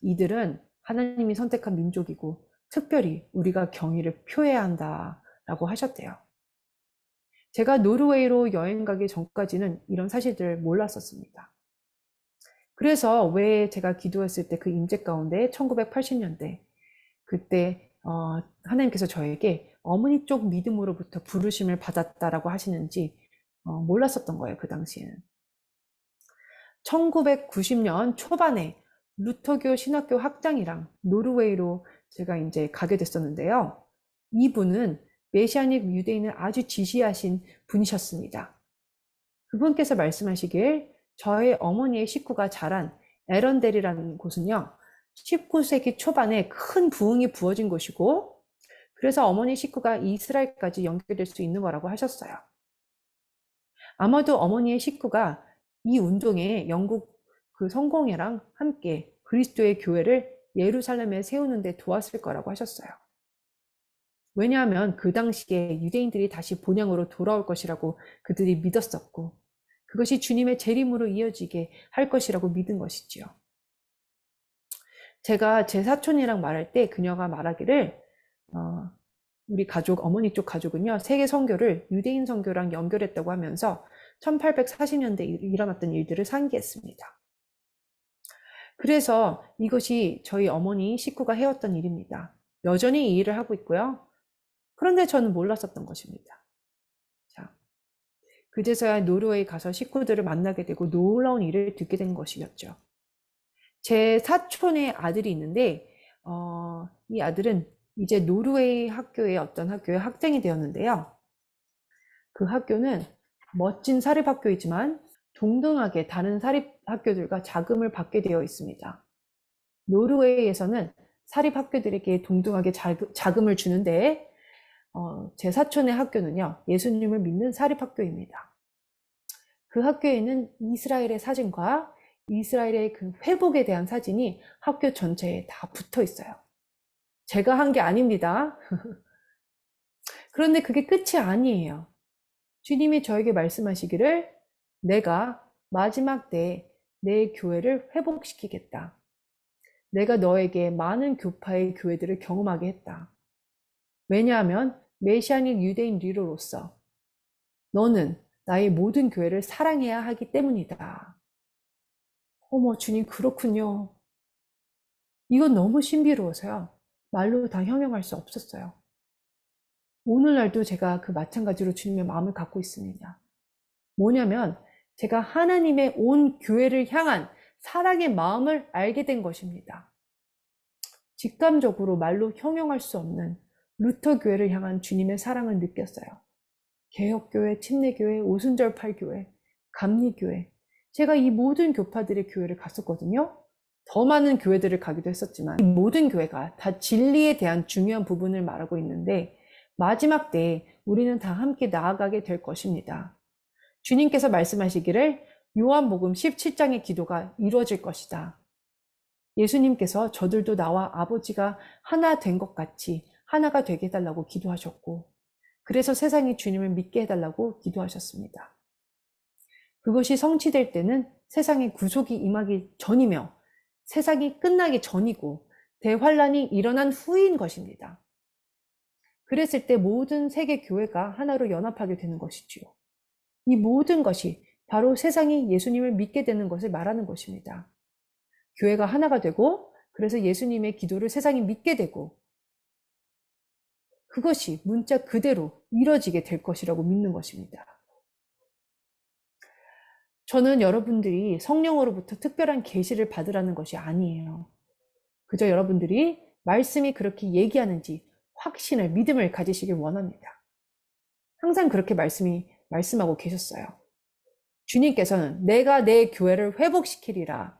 이들은 하나님이 선택한 민족이고 특별히 우리가 경의를 표해야 한다 라고 하셨대요. 제가 노르웨이로 여행 가기 전까지는 이런 사실들을 몰랐었습니다. 그래서 왜 제가 기도했을 때 그 임재 가운데 1980년대 그때 하나님께서 저에게 어머니 쪽 믿음으로부터 부르심을 받았다라고 하시는지 몰랐었던 거예요, 그 당시에는. 1990년 초반에 루터교 신학교 학장이랑 노르웨이로 제가 이제 가게 됐었는데요. 이분은 메시아닉 유대인을 아주 지시하신 분이셨습니다. 그분께서 말씀하시길 저의 어머니의 식구가 자란 에런델이라는 곳은요, 19세기 초반에 큰 부흥이 부어진 곳이고, 그래서 어머니 식구가 이스라엘까지 연결될 수 있는 거라고 하셨어요. 아마도 어머니의 식구가 이 운동에 영국 그 성공회랑 함께 그리스도의 교회를 예루살렘에 세우는 데 도왔을 거라고 하셨어요. 왜냐하면 그 당시에 유대인들이 다시 본향으로 돌아올 것이라고 그들이 믿었었고, 그것이 주님의 재림으로 이어지게 할 것이라고 믿은 것이지요. 제가 제 사촌이랑 말할 때 그녀가 말하기를 우리 가족, 어머니 쪽 가족은요, 세계 선교를 유대인 선교랑 연결했다고 하면서 1840년대에 일어났던 일들을 상기했습니다. 그래서 이것이 저희 어머니 식구가 해왔던 일입니다. 여전히 이 일을 하고 있고요. 그런데 저는 몰랐었던 것입니다. 자, 그제서야 노르웨이 가서 식구들을 만나게 되고 놀라운 일을 듣게 된 것이었죠. 제 사촌의 아들이 있는데 이 아들은 이제 노르웨이 학교의 어떤 학교의 학생이 되었는데요. 그 학교는 멋진 사립학교이지만 동등하게 다른 사립학교들과 자금을 받게 되어 있습니다. 노르웨이에서는 사립학교들에게 동등하게 자금을 주는데 제 사촌의 학교는요, 예수님을 믿는 사립학교입니다. 그 학교에는 이스라엘의 사진과 이스라엘의 그 회복에 대한 사진이 학교 전체에 다 붙어 있어요. 제가 한 게 아닙니다. 그런데 그게 끝이 아니에요. 주님이 저에게 말씀하시기를 내가 마지막 때에 내 교회를 회복시키겠다. 내가 너에게 많은 교파의 교회들을 경험하게 했다. 왜냐하면 메시아닉 유대인 리더로서 너는 나의 모든 교회를 사랑해야 하기 때문이다. 어머, 주님, 그렇군요. 이건 너무 신비로워서요. 말로 다 형용할 수 없었어요. 오늘날도 제가 그 마찬가지로 주님의 마음을 갖고 있습니다. 뭐냐면 제가 하나님의 온 교회를 향한 사랑의 마음을 알게 된 것입니다. 직감적으로 말로 형용할 수 없는 루터 교회를 향한 주님의 사랑을 느꼈어요. 개혁교회, 침례교회, 오순절팔교회, 감리교회. 제가 이 모든 교파들의 교회를 갔었거든요. 더 많은 교회들을 가기도 했었지만 이 모든 교회가 다 진리에 대한 중요한 부분을 말하고 있는데 마지막 때에 우리는 다 함께 나아가게 될 것입니다. 주님께서 말씀하시기를 요한복음 17장의 기도가 이루어질 것이다. 예수님께서 저들도 나와 아버지가 하나 된 것 같이 하나가 되게 해달라고 기도하셨고 그래서 세상이 주님을 믿게 해달라고 기도하셨습니다. 그것이 성취될 때는 세상의 구속이 임하기 전이며 세상이 끝나기 전이고 대환란이 일어난 후인 것입니다. 그랬을 때 모든 세계 교회가 하나로 연합하게 되는 것이지요. 이 모든 것이 바로 세상이 예수님을 믿게 되는 것을 말하는 것입니다. 교회가 하나가 되고 그래서 예수님의 기도를 세상이 믿게 되고 그것이 문자 그대로 이뤄지게 될 것이라고 믿는 것입니다. 저는 여러분들이 성령으로부터 특별한 계시를 받으라는 것이 아니에요. 그저 여러분들이 말씀이 그렇게 얘기하는지 확신을, 믿음을 가지시길 원합니다. 항상 그렇게 말씀하고 계셨어요. 주님께서는 내가 내 교회를 회복시키리라.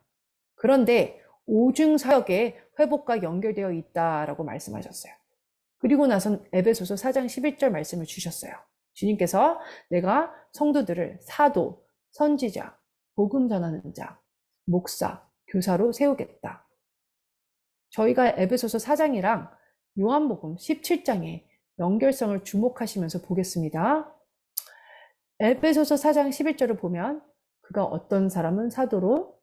그런데 오중 사역의 회복과 연결되어 있다라고 말씀하셨어요. 그리고 나선 에베소서 4장 11절 말씀을 주셨어요. 주님께서 내가 성도들을 사도, 선지자, 복음 전하는 자, 목사, 교사로 세우겠다. 저희가 에베소서 4장이랑 요한복음 17장의 연결성을 주목하시면서 보겠습니다. 에베소서 4장 11절을 보면 그가 어떤 사람은 사도로,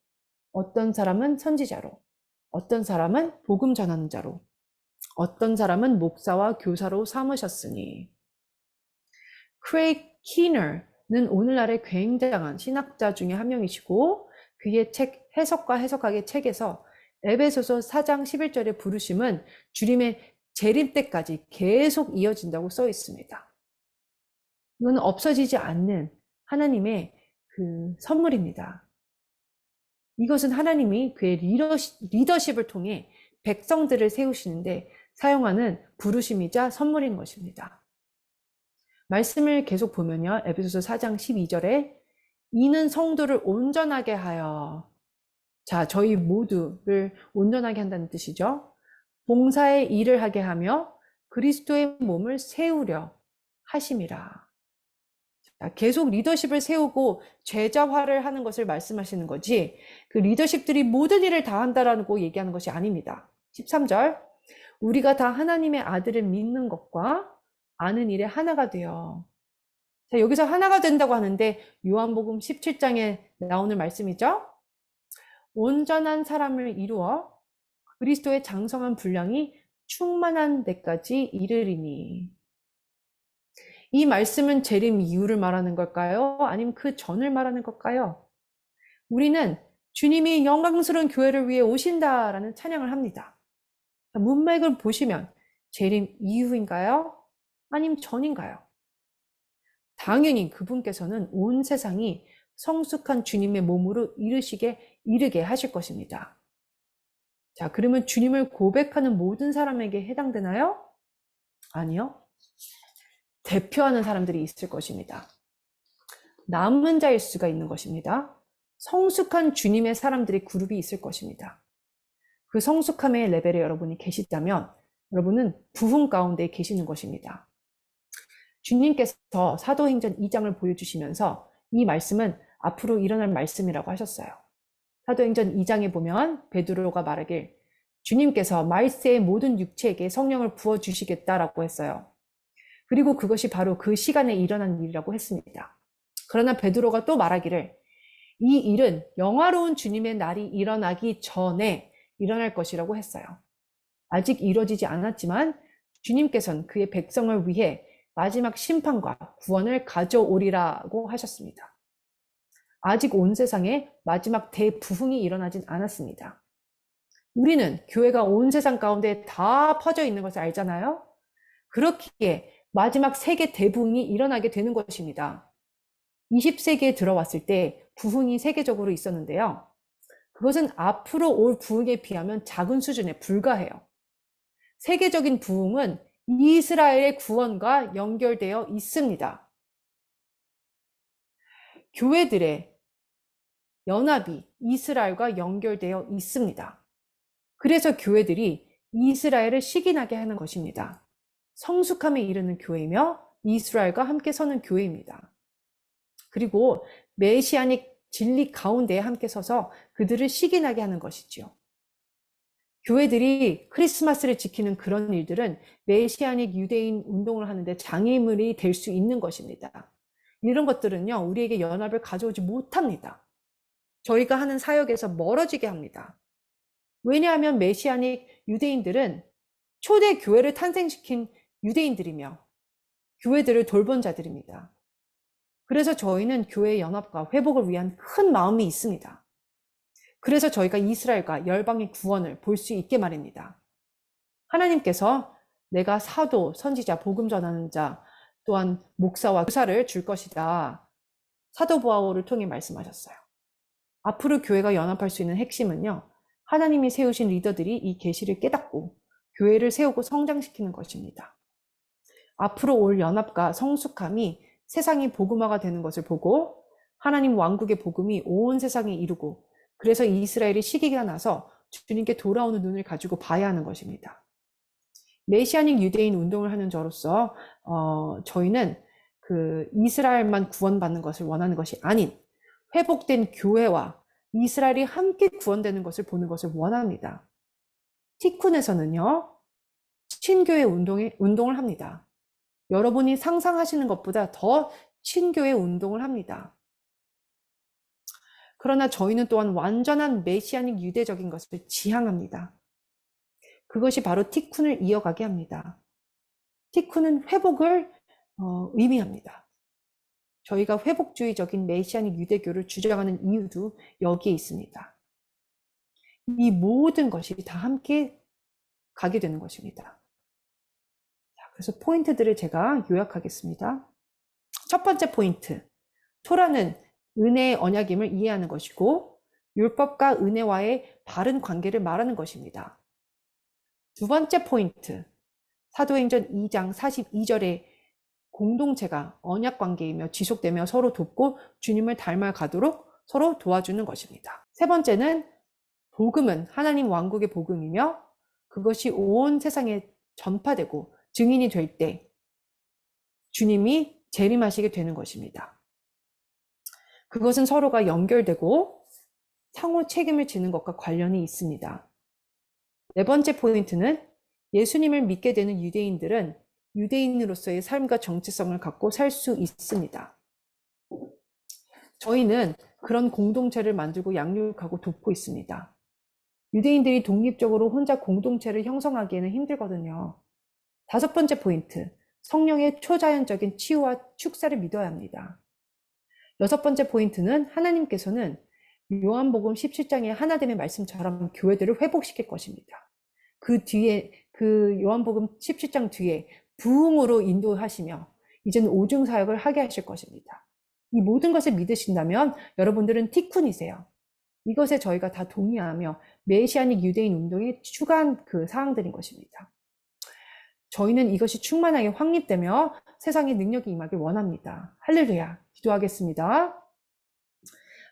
어떤 사람은 선지자로, 어떤 사람은 복음 전하는 자로, 어떤 사람은 목사와 교사로 삼으셨으니. 크레이그 키너는 오늘날의 굉장한 신학자 중에 한 명이시고 그의 책 해석과 해석학의 책에서 에베소서 4장 11절의 부르심은 주님의 재림 때까지 계속 이어진다고 써 있습니다. 이건 없어지지 않는 하나님의 그 선물입니다. 이것은 하나님이 그의 리더십을 통해 백성들을 세우시는데 사용하는 부르심이자 선물인 것입니다. 말씀을 계속 보면요. 에베소서 4장 12절에 이는 성도를 온전하게 하여, 자, 저희 모두를 온전하게 한다는 뜻이죠. 봉사의 일을 하게 하며 그리스도의 몸을 세우려 하심이라. 자, 계속 리더십을 세우고 제자화를 하는 것을 말씀하시는 거지, 그 리더십들이 모든 일을 다 한다라고 얘기하는 것이 아닙니다. 13절, 우리가 다 하나님의 아들을 믿는 것과 아는 일에 하나가 되어. 자, 여기서 하나가 된다고 하는데 요한복음 17장에 나오는 말씀이죠. 온전한 사람을 이루어 그리스도의 장성한 분량이 충만한 데까지 이르리니. 이 말씀은 재림 이후를 말하는 걸까요? 아니면 그 전을 말하는 걸까요? 우리는 주님이 영광스러운 교회를 위해 오신다라는 찬양을 합니다. 문맥을 보시면 재림 이후인가요? 아니면 전인가요? 당연히 그분께서는 온 세상이 성숙한 주님의 몸으로 이르게 하실 것입니다. 자, 그러면 주님을 고백하는 모든 사람에게 해당되나요? 아니요. 대표하는 사람들이 있을 것입니다. 남은 자일 수가 있는 것입니다. 성숙한 주님의 사람들의 그룹이 있을 것입니다. 그 성숙함의 레벨에 여러분이 계시다면 여러분은 부흥 가운데 계시는 것입니다. 주님께서 사도행전 2장을 보여주시면서 이 말씀은 앞으로 일어날 말씀이라고 하셨어요. 사도행전 2장에 보면 베드로가 말하길 주님께서 말세의 모든 육체에게 성령을 부어주시겠다라고 했어요. 그리고 그것이 바로 그 시간에 일어난 일이라고 했습니다. 그러나 베드로가 또 말하기를 이 일은 영화로운 주님의 날이 일어나기 전에 일어날 것이라고 했어요. 아직 이루어지지 않았지만 주님께서는 그의 백성을 위해 마지막 심판과 구원을 가져오리라고 하셨습니다. 아직 온 세상에 마지막 대부흥이 일어나진 않았습니다. 우리는 교회가 온 세상 가운데 다 퍼져 있는 것을 알잖아요. 그렇기에 마지막 세계 대부흥이 일어나게 되는 것입니다. 20세기에 들어왔을 때 부흥이 세계적으로 있었는데요. 그것은 앞으로 올 부흥에 비하면 작은 수준에 불과해요. 세계적인 부흥은 이스라엘의 구원과 연결되어 있습니다. 교회들의 연합이 이스라엘과 연결되어 있습니다. 그래서 교회들이 이스라엘을 시기나게 하는 것입니다. 성숙함에 이르는 교회이며 이스라엘과 함께 서는 교회입니다. 그리고 메시아닉 진리 가운데에 함께 서서 그들을 시기나게 하는 것이지요. 교회들이 크리스마스를 지키는 그런 일들은 메시아닉 유대인 운동을 하는데 장애물이 될 수 있는 것입니다. 이런 것들은요, 우리에게 연합을 가져오지 못합니다. 저희가 하는 사역에서 멀어지게 합니다. 왜냐하면 메시아닉 유대인들은 초대 교회를 탄생시킨 유대인들이며 교회들을 돌본 자들입니다. 그래서 저희는 교회의 연합과 회복을 위한 큰 마음이 있습니다. 그래서 저희가 이스라엘과 열방의 구원을 볼 수 있게 말입니다. 하나님께서 내가 사도, 선지자, 복음 전하는 자, 또한 목사와 교사를 줄 것이다. 사도 바울을 통해 말씀하셨어요. 앞으로 교회가 연합할 수 있는 핵심은요, 하나님이 세우신 리더들이 이 계시를 깨닫고 교회를 세우고 성장시키는 것입니다. 앞으로 올 연합과 성숙함이 세상이 복음화가 되는 것을 보고 하나님 왕국의 복음이 온 세상에 이루고 그래서 이스라엘이 시기가 나서 주님께 돌아오는 눈을 가지고 봐야 하는 것입니다. 메시아닉 유대인 운동을 하는 저로서 저희는 그 이스라엘만 구원받는 것을 원하는 것이 아닌 회복된 교회와 이스라엘이 함께 구원되는 것을 보는 것을 원합니다. 티쿤에서는요, 친교회 운동을 합니다. 여러분이 상상하시는 것보다 더 친교회 운동을 합니다. 그러나 저희는 또한 완전한 메시아닉 유대적인 것을 지향합니다. 그것이 바로 티쿤을 이어가게 합니다. 티쿤은 회복을 의미합니다. 저희가 회복주의적인 메시아닉 유대교를 주장하는 이유도 여기에 있습니다. 이 모든 것이 다 함께 가게 되는 것입니다. 그래서 포인트들을 제가 요약하겠습니다. 첫 번째 포인트, 토라는 은혜의 언약임을 이해하는 것이고 율법과 은혜와의 바른 관계를 말하는 것입니다. 두 번째 포인트, 사도행전 2장 42절에 공동체가 언약 관계이며 지속되며 서로 돕고 주님을 닮아가도록 서로 도와주는 것입니다. 세 번째는 복음은 하나님 왕국의 복음이며 그것이 온 세상에 전파되고 증인이 될 때 주님이 재림하시게 되는 것입니다. 그것은 서로가 연결되고 상호 책임을 지는 것과 관련이 있습니다. 네 번째 포인트는 예수님을 믿게 되는 유대인들은 유대인으로서의 삶과 정체성을 갖고 살 수 있습니다. 저희는 그런 공동체를 만들고 양육하고 돕고 있습니다. 유대인들이 독립적으로 혼자 공동체를 형성하기에는 힘들거든요. 다섯 번째 포인트, 성령의 초자연적인 치유와 축사를 믿어야 합니다. 여섯 번째 포인트는 하나님께서는 요한복음 17장의 하나됨의 말씀처럼 교회들을 회복시킬 것입니다. 그 뒤에, 그 요한복음 17장 뒤에 부흥으로 인도하시며 이제는 오중사역을 하게 하실 것입니다. 이 모든 것을 믿으신다면 여러분들은 티쿤이세요. 이것에 저희가 다 동의하며 메시아닉 유대인 운동에 추가한 그 사항들인 것입니다. 저희는 이것이 충만하게 확립되며 세상의 능력이 임하길 원합니다. 할렐루야. 기도하겠습니다.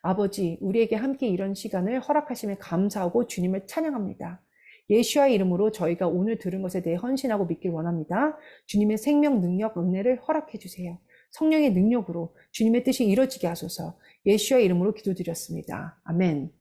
아버지, 우리에게 함께 이런 시간을 허락하심에 감사하고 주님을 찬양합니다. 예수와의 이름으로 저희가 오늘 들은 것에 대해 헌신하고 믿길 원합니다. 주님의 생명, 능력, 은혜를 허락해 주세요. 성령의 능력으로 주님의 뜻이 이루어지게 하소서. 예수와의 이름으로 기도드렸습니다. 아멘.